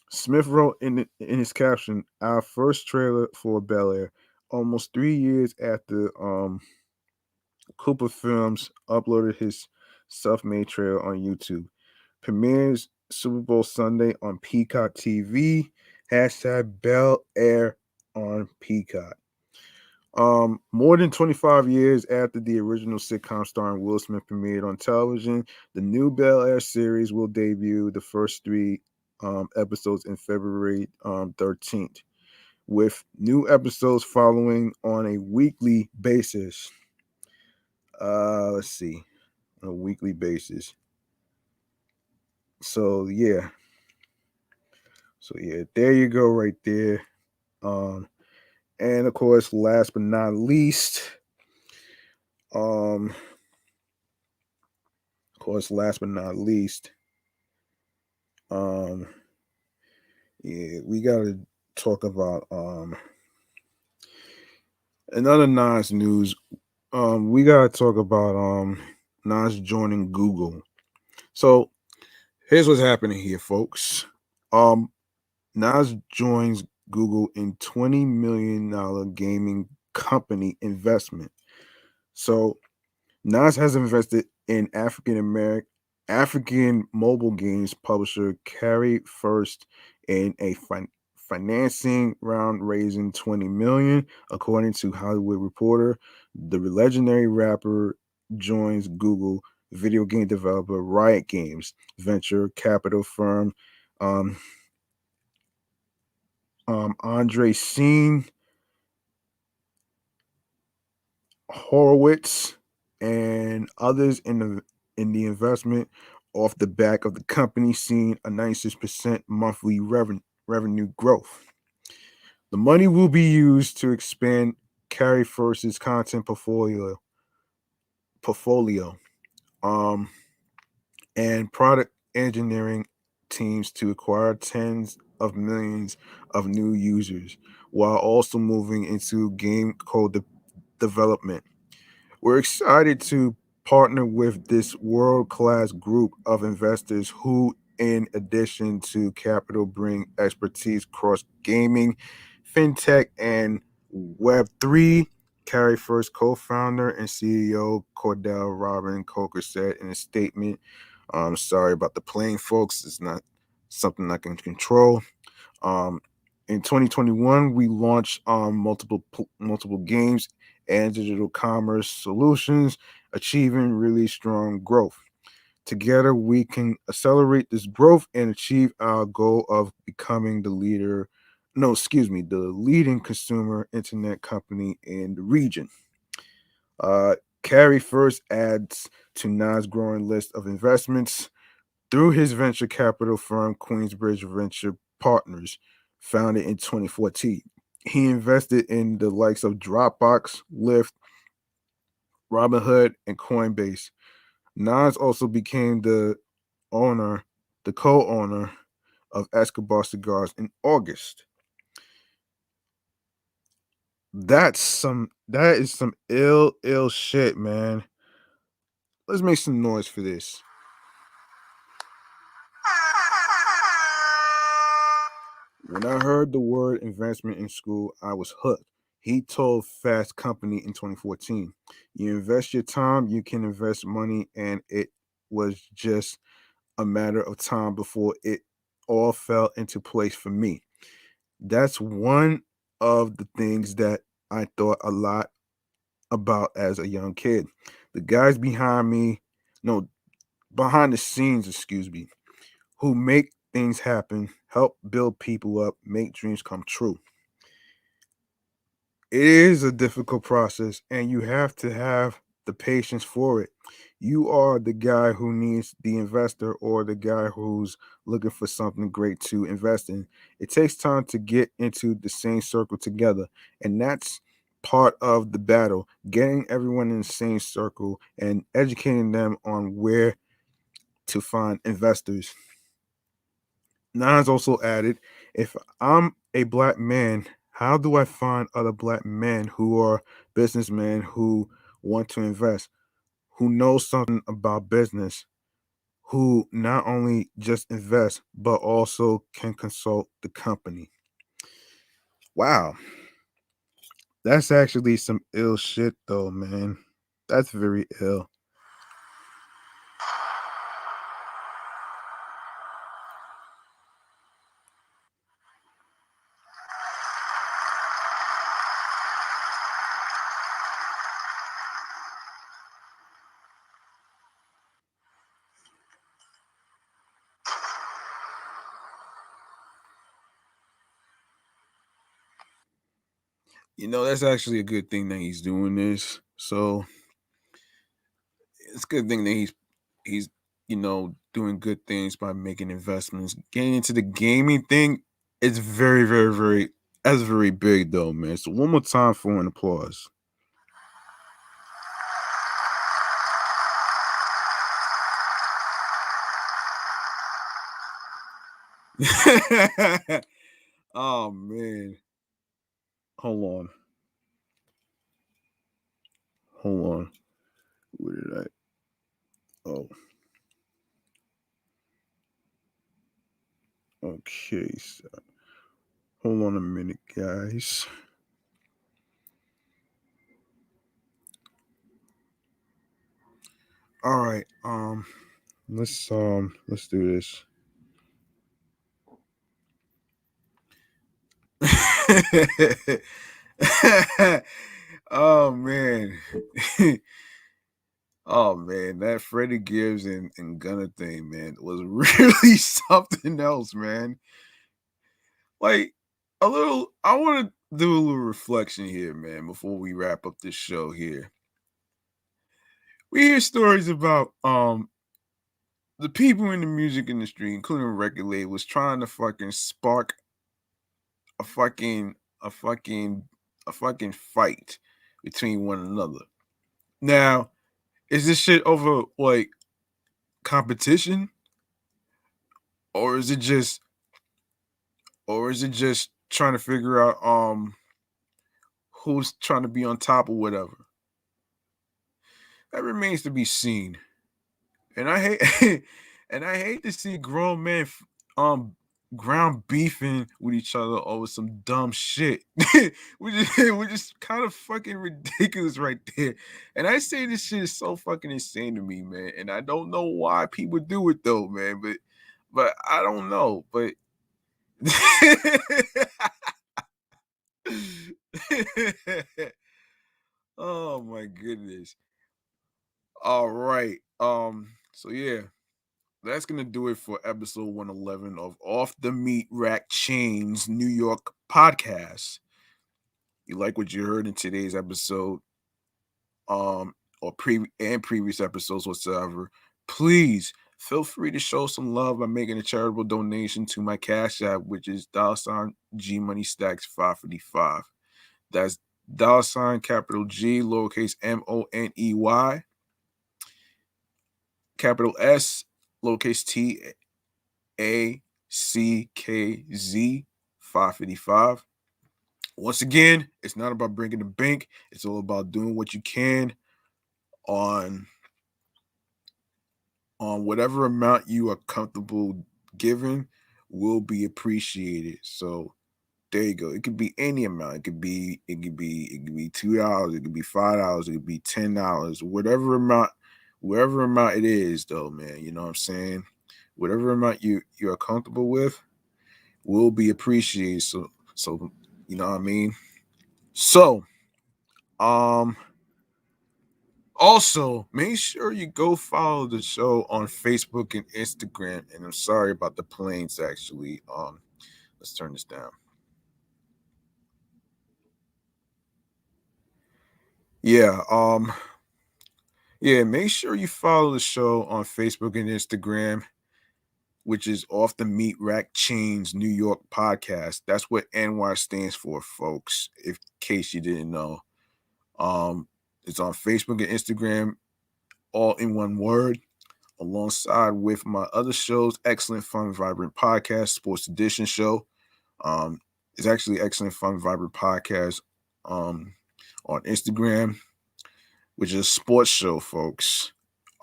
Smith wrote in his caption, "Our first trailer for Bel Air, almost 3 years after Cooper Films uploaded his self-made trailer on YouTube. Premieres Super Bowl Sunday on Peacock TV. Hashtag Bel Air on Peacock." More than 25 years after the original sitcom starring Will Smith premiered on television, the new Bel Air series will debut the first three episodes in February 13th, with new episodes following on a weekly basis. Let's see, on a weekly basis. So yeah, there you go, right there. And of course, last but not least, um, um, yeah, we gotta talk about another Nas news. We gotta talk about Nas joining Google. So here's what's happening here, folks. Nas joins Google in $20 million gaming company investment. So Nas has invested in African mobile games publisher Carry First in a financing round raising 20 million, according to Hollywood Reporter. The legendary rapper joins Google video game developer Riot Games venture capital firm um, Andre Seen Horowitz and others in the investment off the back of the company seeing a 96% monthly revenue growth. The money will be used to expand Carry First's content portfolio um, and product engineering teams to acquire tens of millions of new users while also moving into game code development. We're excited to partner with this world-class group of investors who, in addition to capital, bring expertise across gaming, fintech, and Web3. Carry First co-founder and CEO Cordell Robin Coker said in a statement. I'm sorry about the plane, folks. It's not something I can control. Um, in 2021, we launched multiple games and digital commerce solutions, achieving really strong growth. Together, we can accelerate this growth and achieve our goal of becoming the leading consumer internet company in the region. Uh, Carry First adds to Nas' growing list of investments through his venture capital firm, Queensbridge Venture Partners, founded in 2014. He invested in the likes of Dropbox, Lyft, Robinhood, and Coinbase. Nas also became the co-owner of Escobar Cigars in August. That is some ill shit, man. Let's make some noise for this. When I heard the word investment in school, I was hooked. He told Fast Company in 2014, "You invest your time, you can invest money," and it was just a matter of time before it all fell into place for me. That's one of the things that I thought a lot about as a young kid. The guys no, behind the scenes, excuse me, who make things happen, help build people up, make dreams come true. It is a difficult process and you have to have the patience for it. You are the guy who needs the investor or the guy who's looking for something great to invest in. It takes time to get into the same circle together, and that's part of the battle, getting everyone in the same circle and educating them on where to find investors. Nas also added, "If I'm a black man, how do I find other black men who are businessmen who want to invest? who knows something about business, who not only just invests, but also can consult the company. Wow. That's actually some ill shit, though, man. That's very ill. That's actually a good thing that he's doing this. So it's a good thing that he's doing good things by making investments. Getting into the gaming thing, it's very, very, very that's very big though, man. So one more time for an applause. Oh man. Hold on. Hold on. Where did I? Oh, okay. So, hold on a minute, guys. All right. Let's do this. Oh man. Oh man, that Freddie Gibbs and Gunna thing, man, was really something else, man. Like I want to do a little reflection here, man, before we wrap up this show here. We hear stories about the people in the music industry, including record labels, trying to fucking spark a fucking a fucking a fucking fight between one another. Now, is this shit over like competition? Or is it just trying to figure out who's trying to be on top or whatever? That remains to be seen. And I hate and I hate to see grown men ground beefing with each other over some dumb shit. which is kind of fucking ridiculous right there. And I say this shit is so fucking insane to me, man. And I don't know why people do it though, man. But I don't know. But oh my goodness. All right. So yeah, that's gonna do it for episode 111 of Off the Meat Rack Chainz New York podcast. You like what you heard in today's episode, or previous episodes whatsoever, please feel free to show some love by making a charitable donation to my Cash App, which is $G Money Stacks 555. That's capital G lowercase MONEY capital S lowercase TACKZ 555. Once again, it's not about breaking the bank. It's all about doing what you can on whatever amount you are comfortable giving will be appreciated. So there you go. It could be any amount. It could be $2. It could be $5. It could be $10. Whatever amount it is, though, man. You know what I'm saying? Whatever amount you're comfortable with will be appreciated. So you know what I mean? So also make sure you go follow the show on Facebook and Instagram. And I'm sorry about the planes actually. Let's turn this down. Yeah, make sure you follow the show on Facebook and Instagram, which is Off the Meat Rack Chainz New York podcast. That's what NY stands for, folks, if in case you didn't know. It's on Facebook and Instagram, all in one word, alongside with my other shows, Excellent Fun Vibrant Podcast, Sports Edition show. It's actually Excellent Fun Vibrant Podcast on Instagram, which is a sports show, folks.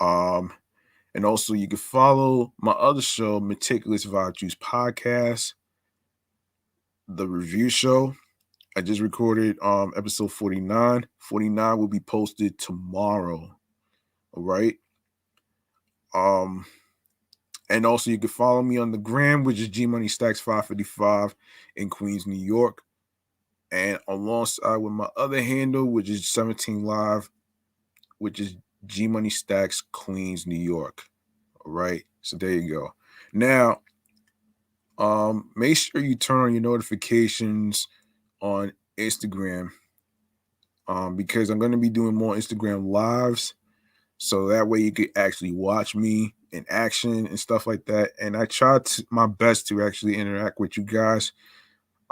And also you can follow my other show, Meticulous Vibe Juice Podcast, the review show. I just recorded episode 49. 49 will be posted tomorrow. All right. And also you can follow me on the gram, which is G Money Stacks 555 in Queens, New York. And alongside with my other handle, which is 17 Live, which is G Money Stacks Queens, New York. All right. So there you go. Now, make sure you turn on your notifications on Instagram. Because I'm going to be doing more Instagram lives. So that way you could actually watch me in action and stuff like that. And I try my best to actually interact with you guys.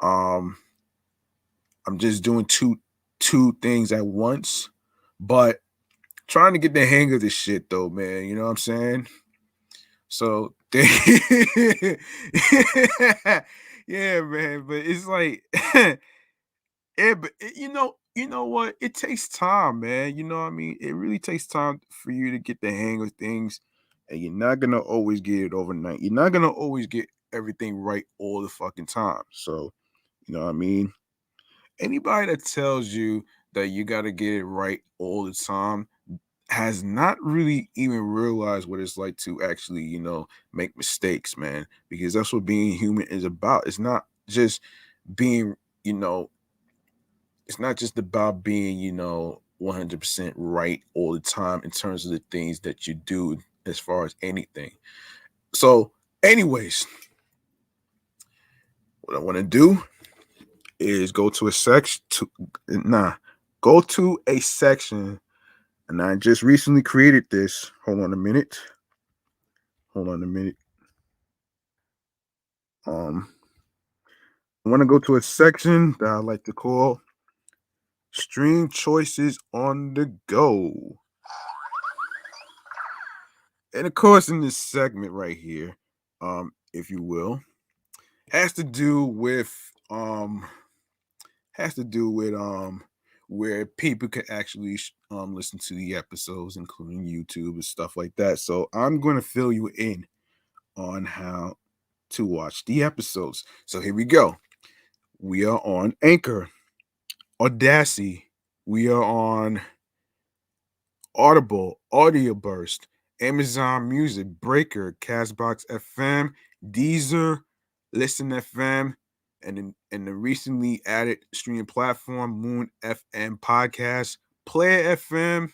I'm just doing two things at once, but trying to get the hang of this shit though, man. You know what I'm saying? So yeah, man. But it's like, but you know what? It takes time, man. You know what I mean? It really takes time for you to get the hang of things, and you're not gonna always get it overnight. You're not gonna always get everything right all the fucking time. So, you know what I mean? Anybody that tells you that you gotta get it right all the time has not really even realized what it's like to actually, make mistakes, man. Because that's what being human is about. It's not just being, it's not just about being, 100% right all the time in terms of the things that you do as far as anything. So, anyways, what I want to do is go to a section go to a section, and I just recently created this. Hold on a minute. I want to go to a section that I like to call Stream Choices on the Go. And of course, in this segment right here, if you will, has to do with where people can actually listen to the episodes, including YouTube and stuff like that. So I'm going to fill you in on how to watch the episodes. So here we go. We are on Anchor, Audacity. We are on Audible, Audio Burst, Amazon Music, Breaker, Castbox FM, Deezer, Listen FM, and the recently added streaming platform Moon FM Podcast, Player FM,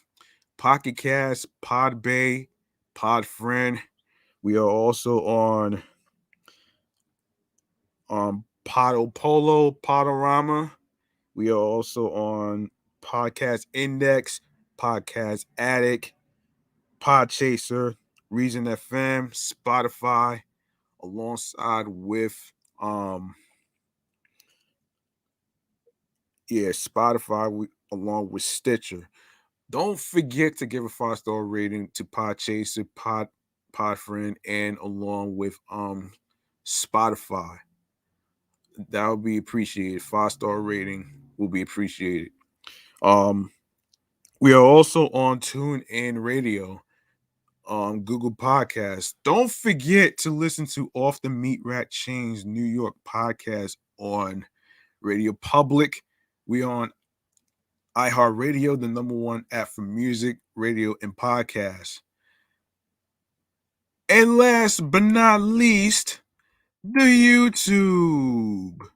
Pocket Cast, Podbay, Podfriend. We are also on Podopolo, Podorama. We are also on Podcast Index, Podcast Addict, Podchaser, Reason FM, Spotify, alongside with Spotify along with Stitcher. Don't forget to give a 5-star rating to Podchaser, Podfriend, and along with Spotify. That would be appreciated. 5-star rating will be appreciated. We are also on TuneIn Radio, Google Podcasts. Don't forget to listen to Off the Meat Rack Chainz New York podcast on Radio Public. We on iHeartRadio, the #1 app for music, radio, and podcasts. And last but not least, the YouTube.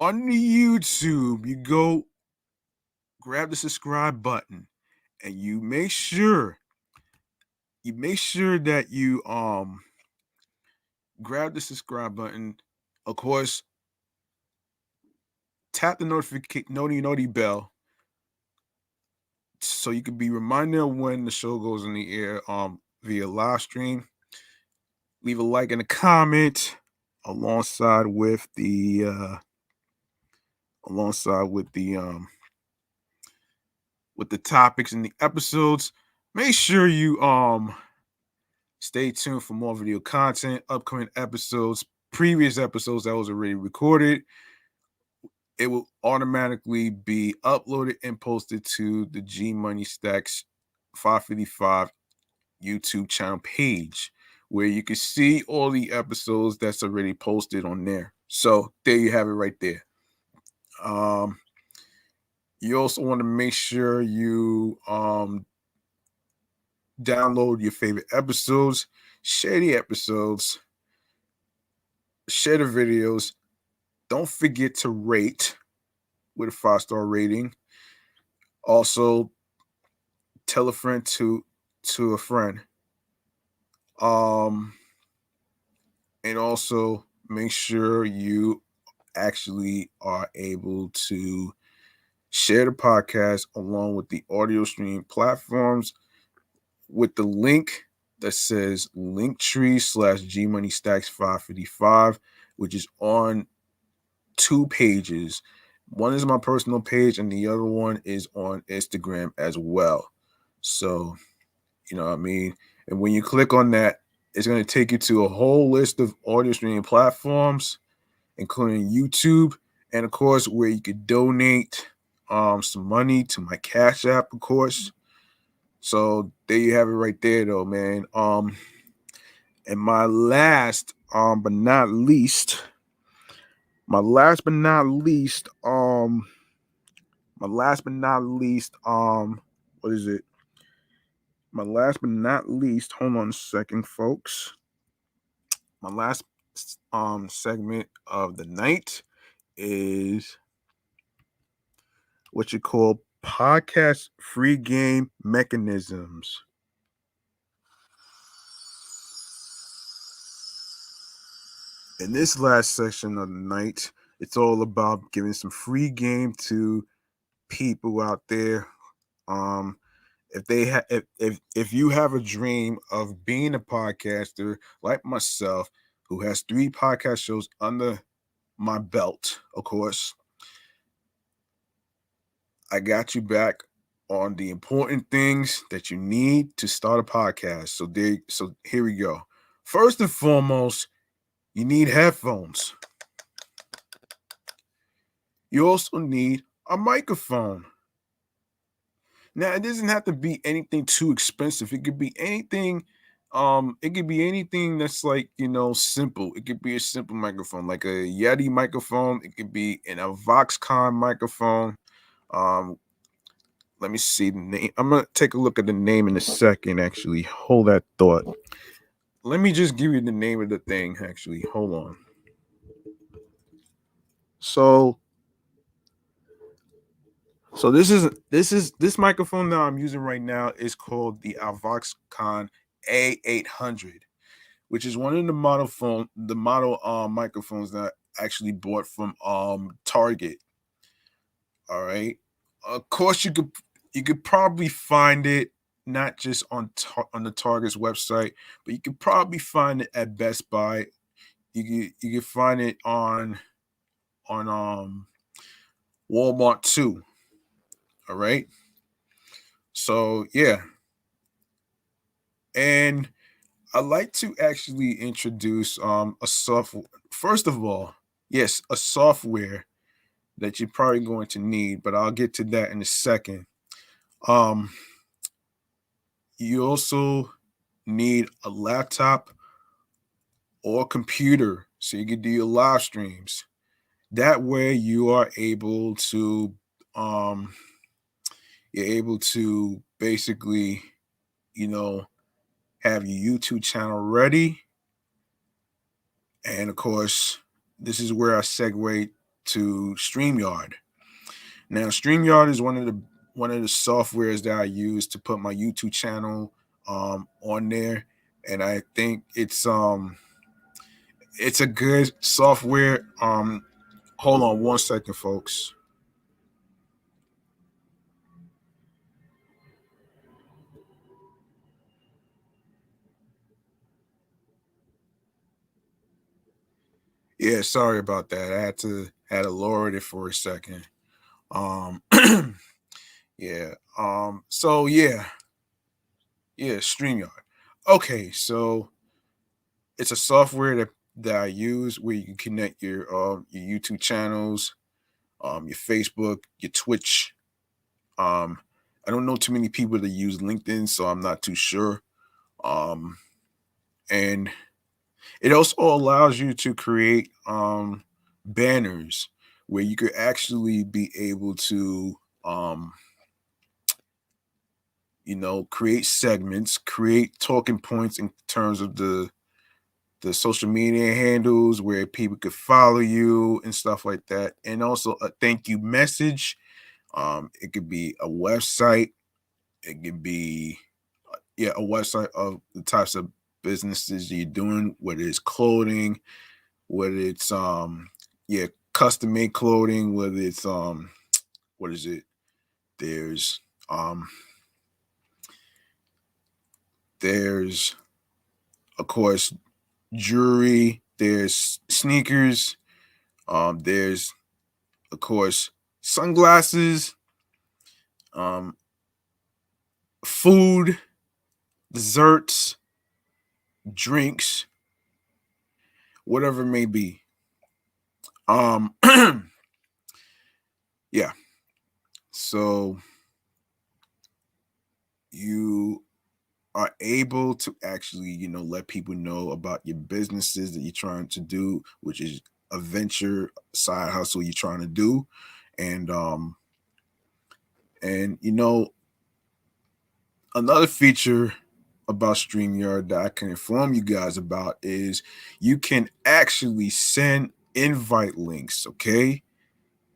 On the YouTube, you go grab the subscribe button, and you make sure that you grab the subscribe button. Of course, tap the noti bell so you can be reminded of when the show goes in the air via live stream. Leave a like and a comment alongside with the topics in the episodes. Make sure you stay tuned for more video content, upcoming episodes, previous episodes that was already recorded. it will automatically be uploaded and posted to the G Money Stacks 555 YouTube channel page, where you can see all the episodes that's already posted on there. So there you have it right there. You also want to make sure you download your favorite episodes, share the episodes, share the videos. Don't forget to rate with a 5-star rating. Also, tell a friend to a friend. And also make sure you actually are able to share the podcast along with the audio stream platforms with the link that says Linktree/G Money Stacks 555, which is on 2 pages. One is my personal page, and the other one is on Instagram as well. So, you know what I mean? And when you click on that, it's going to take you to a whole list of audio streaming platforms, including YouTube, and of course, where you could donate some money to my Cashapp, of course. So there you have it right there, though, man. And my last but not least, what is it? My last but not least, hold on a second, folks. My last segment of the night is what you call podcast free game mechanisms. In this last section of the night, it's all about giving some free game to people out there. If they have, if you have a dream of being a podcaster like myself, who has 3 podcast shows under my belt, of course, I got you back on the important things that you need to start a podcast. So here we go. First and foremost, you need headphones. You also need a microphone. Now, it doesn't have to be anything too expensive. It could be anything. It could be anything that's like, simple. It could be a simple microphone, like a Yeti microphone. It could be a Voxcon microphone. Let me see the name. I'm gonna take a look at the name in a second. Actually, hold that thought. Let me just give you the name of the thing. Actually, hold on. So this microphone that I'm using right now is called the Voxcon A800, which is one of the model microphones that I actually bought from Target. All right. Of course, you could probably find it not just on the Target's website, but you could probably find it at Best Buy. You could find it on Walmart too. All right. So yeah, and I'd like to actually introduce a software. First of all, yes, a software that you're probably going to need, but I'll get to that in a second. You also need a laptop or computer so you can do your live streams. That way you are able to basically, have your YouTube channel ready. And of course, this is where I segue to StreamYard. Now, StreamYard is one of the softwares that I use to put my YouTube channel on there, and I think it's a good software. Hold on one second, folks. Yeah, sorry about that. I had to lower it for a second. Um, yeah. So yeah, StreamYard. Okay, so it's a software that I use where you can connect your YouTube channels. your Facebook, your Twitch. I don't know too many people that use LinkedIn, so I'm not too sure. And it also allows you to create banners where you could actually be able to create segments, create talking points in terms of the social media handles where people could follow you and stuff like that. And also a thank you message. It could be a website. It could be a website of the types of businesses you're doing, whether it's clothing, whether it's custom made clothing, whether it's what is it? There's of course jewelry, there's sneakers, there's of course sunglasses, food, desserts, drinks, whatever it may be. Yeah. So you are able to actually, let people know about your businesses that you're trying to do, which is a venture side hustle you're trying to do. And another feature about StreamYard that I can inform you guys about is you can actually send invite links, okay?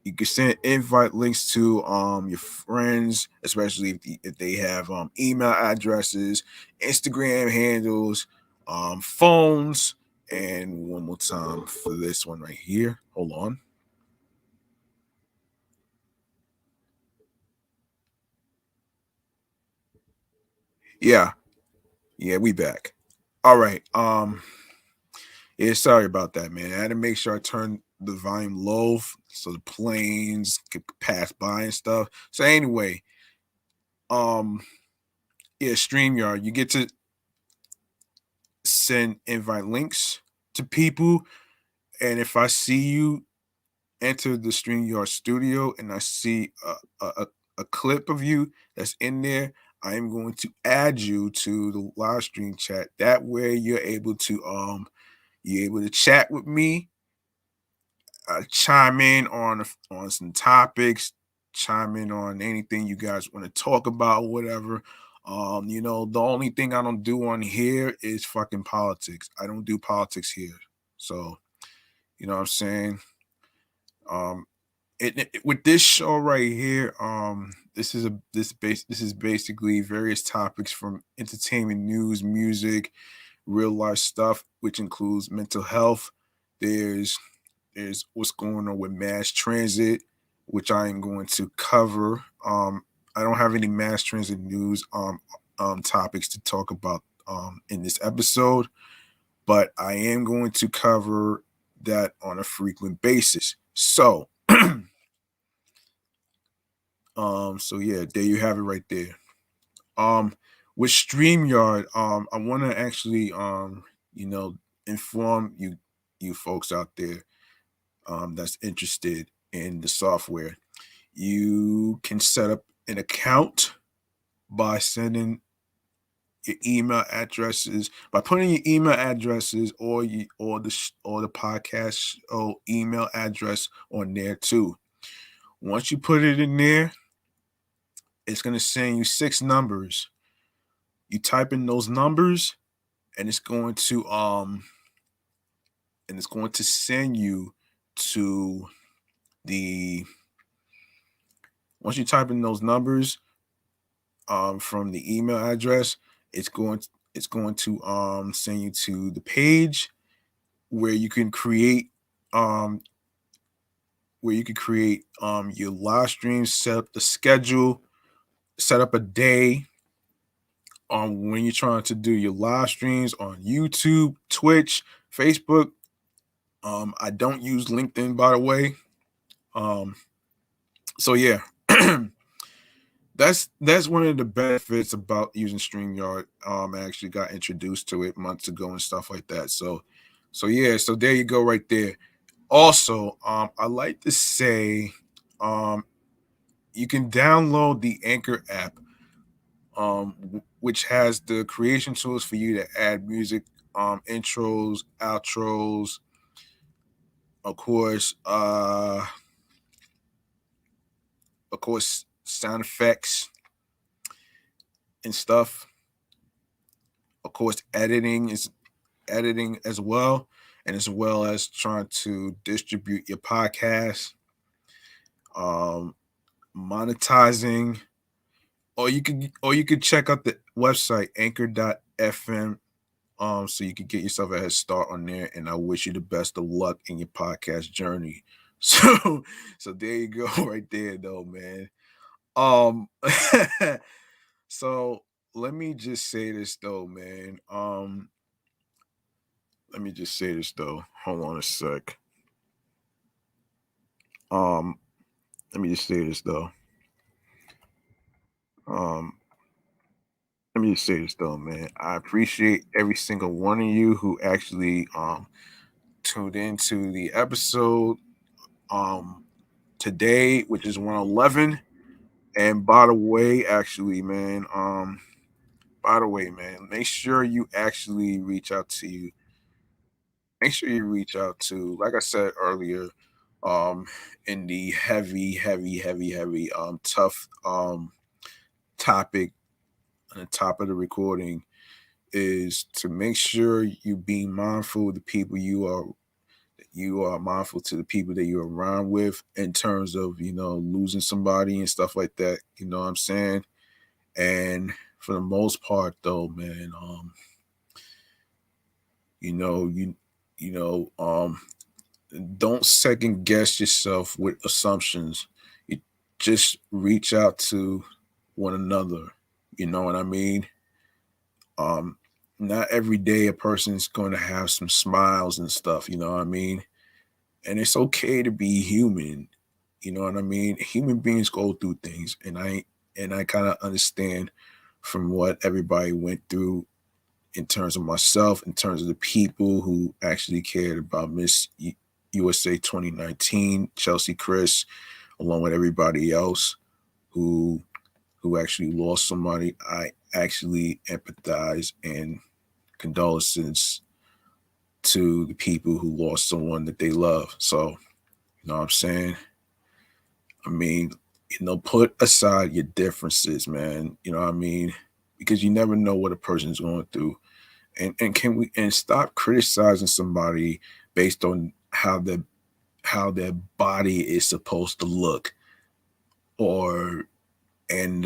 You can send invite links to your friends, especially if they have email addresses, Instagram handles, phones, and one more time for this one right here. Hold on. Yeah, we back. All right. Yeah, sorry about that, man. I had to make sure I turned the volume low so the planes could pass by and stuff. So anyway, StreamYard, you get to send invite links to people, and if I see you enter the StreamYard studio and I see a clip of you that's in there, I am going to add you to the live stream chat. That way you're able to chat with me, chime in on some topics, chime in on anything you guys want to talk about, whatever. The only thing I don't do on here is fucking politics. I don't do politics here. So, you know what I'm saying? With this show right here, this is basically various topics from entertainment, news, music, real life stuff, which includes mental health. There's what's going on with mass transit, which I am going to cover. I don't have any mass transit news topics to talk about in this episode, but I am going to cover that on a frequent basis. So, so yeah, there you have it right there. With StreamYard, I want to actually, inform you folks out there, that's interested in the software. You can set up an account by sending your email addresses, by putting your email addresses or the podcast email address on there too. Once you put it in there, it's going to send you 6 numbers. You type in those numbers, and it's going to send you to the once you type in those numbers from the email address, it's going to send you to the page where you can create your live streams, set up the schedule, set up a day on when you're trying to do your live streams on YouTube, Twitch, Facebook. I don't use LinkedIn, by the way. So yeah. That's one of the benefits about using StreamYard. I actually got introduced to it months ago and stuff like that. So yeah, so there you go right there. Also, I like to say You can download the Anchor app, which has the creation tools for you to add music, intros, outros, of course, sound effects and stuff. Of course, editing as well, and as well as trying to distribute your podcast, monetizing. Or you could check out the website anchor.fm, so you could get yourself a head start on there. And I wish you the best of luck in your podcast journey. So there you go, right there, though, man. Um, so let me just say this though, man. Let me just say this though. Hold on a sec. Um, let me just say this though. Um, Let me just say this though, man. I appreciate every single one of you who actually tuned into the episode today, which is 111. And by the way, make sure you actually reach out to you. Make sure you reach out to, like I said earlier, um, in the heavy, tough topic on the top of the recording, is to make sure you be mindful of the people you are mindful to the people that you're around with, in terms of, losing somebody and stuff like that. You know what I'm saying? And for the most part though, man, you know, you know, don't second guess yourself with assumptions. You just reach out to one another. You know what I mean? Um, Not every day a person's going to have some smiles and stuff. You know what I mean? And it's okay to be human. You know what I mean? Human beings go through things, and I kind of understand from what everybody went through, in terms of myself, in terms of the people who actually cared about Miss USA 2019, Chelsie Kryst, along with everybody else who actually lost somebody. I actually empathize, and condolences to the people who lost someone that they love. So, you know what I'm saying? I mean, put aside your differences, man. You know what I mean? Because you never know what a person's going through. And stop criticizing somebody based on how their body is supposed to look, or and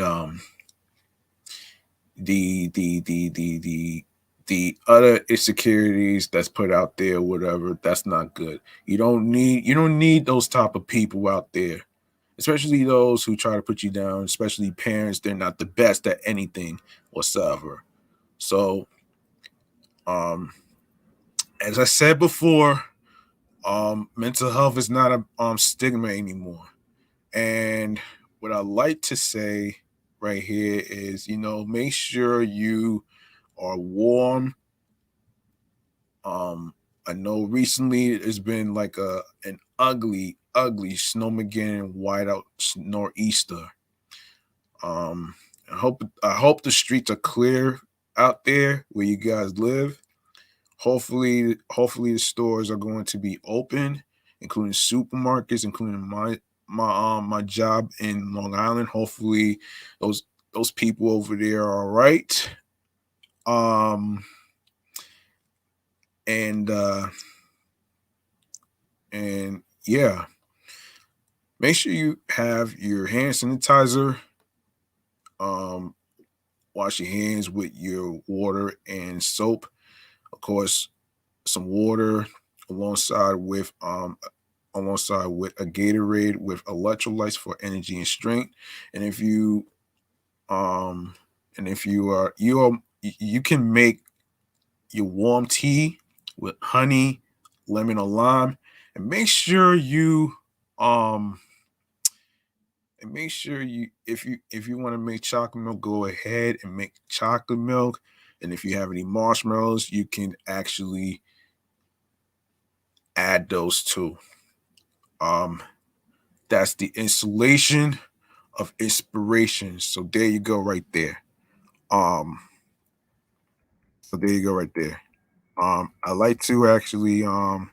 the other insecurities that's put out there, whatever. That's not good. You don't need those type of people out there, especially those who try to put you down, especially parents. They're not the best at anything whatsoever. So, um, as I said before, mental health is not a stigma anymore. And what I like to say right here is, make sure you are warm. I know recently there's been like an ugly snowmageddon whiteout nor'easter. Um, I hope the streets are clear out there where you guys live. Hopefully the stores are going to be open, including supermarkets, including my job in Long Island. Hopefully those people over there are all right. Um and and yeah, make sure you have your hand sanitizer. Um Wash your hands with your water and soap. Of course, some water alongside with a Gatorade with electrolytes for energy and strength. And if you um and if you are you can make your warm tea with honey, lemon, or lime. And um make sure you if you want to make chocolate milk, go ahead and make chocolate milk. And if you have any marshmallows, you can actually add those too. Um That's the installation of inspiration. So there you go, right there. Um, so there you go, right there. I like to actually want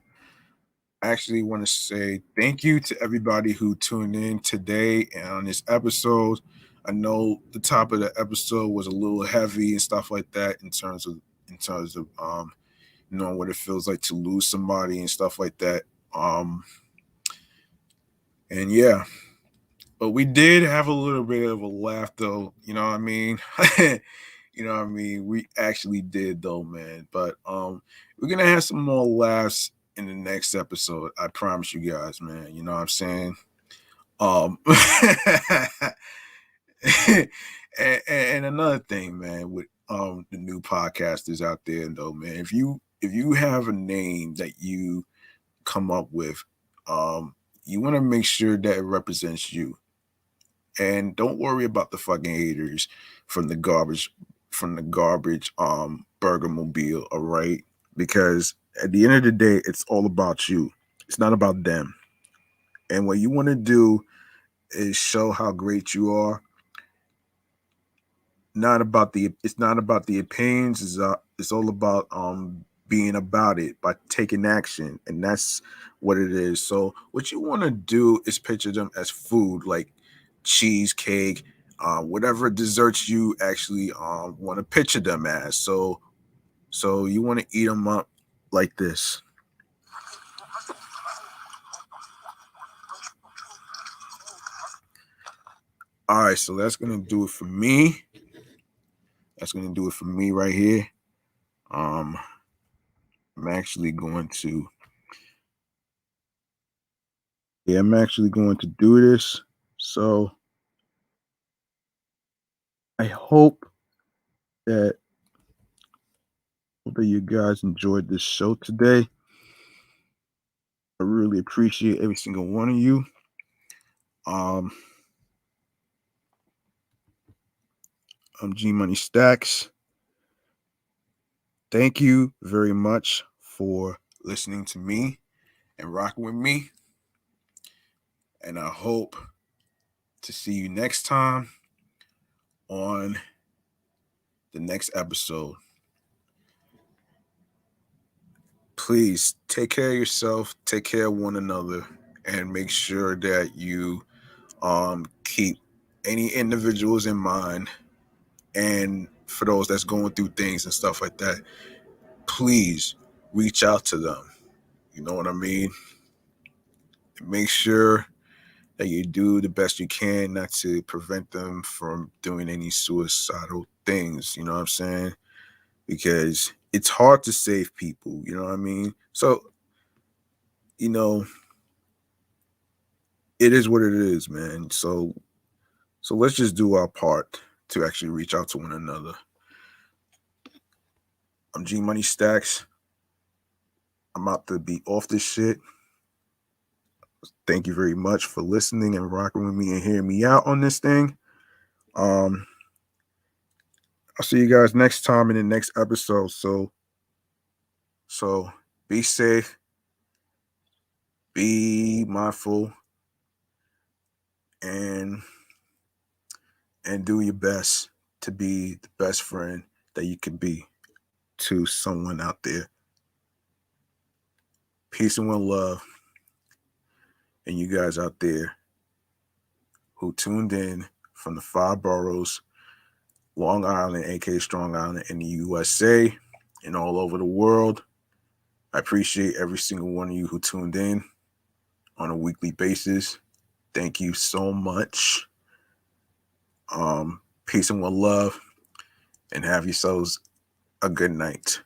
to say thank you to everybody who tuned in today and on this episode. I know the top of the episode was a little heavy and stuff like that in terms of what it feels like to lose somebody and stuff like that. Um, and yeah, but we did have a little bit of a laugh though. You know what I mean? You know what I mean? We actually did though, man. But we're gonna have some more laughs in the next episode. I promise you guys, man. You know what I'm saying? Um and another thing, man, with the new podcasters out there though, man, if you have a name that you come up with, you want to make sure that it represents you. And don't worry about the fucking haters from the garbage burger mobile, all right? Because at the end of the day, it's all about you. It's not about them. And what you want to do is show how great you are. It's not about the opinions, it's all about being about it by taking action. And that's what it is. So what you want to do is picture them as food, like cheesecake, whatever desserts you actually want to picture them as. So you want to eat them up like this. All right, so that's gonna do it for me. That's gonna do it for me right here. Um, I'm actually going to, yeah, I'm actually going to do this. So I that hope that you guys enjoyed this show today. I really appreciate every single one of you. Um, I'm G Money Stacks. Thank you very much for listening to me and rocking with me. And I hope to see you next time on the next episode. Please take care of yourself, take care of one another, and make sure that you keep any individuals in mind. And for those that's going through things and stuff like that, please reach out to them. You know what I mean? Make sure that you do the best you can not to prevent them from doing any suicidal things. You know what I'm saying? Because it's hard to save people. You know what I mean? So, you know, it is what it is, man. So let's just do our part to actually reach out to one another. I'm G Money Stacks. I'm out to be off this shit. Thank you very much for listening and rocking with me and hearing me out on this thing. I'll see you guys next time in the next episode. So be safe, be mindful, and do your best to be the best friend that you can be to someone out there. Peace and one love. And you guys out there who tuned in from the 5 boroughs, Long Island, aka Strong Island, in the USA and all over the world. I appreciate every single one of you who tuned in on a weekly basis. Thank you so much. Peace and one love, and have yourselves a good night.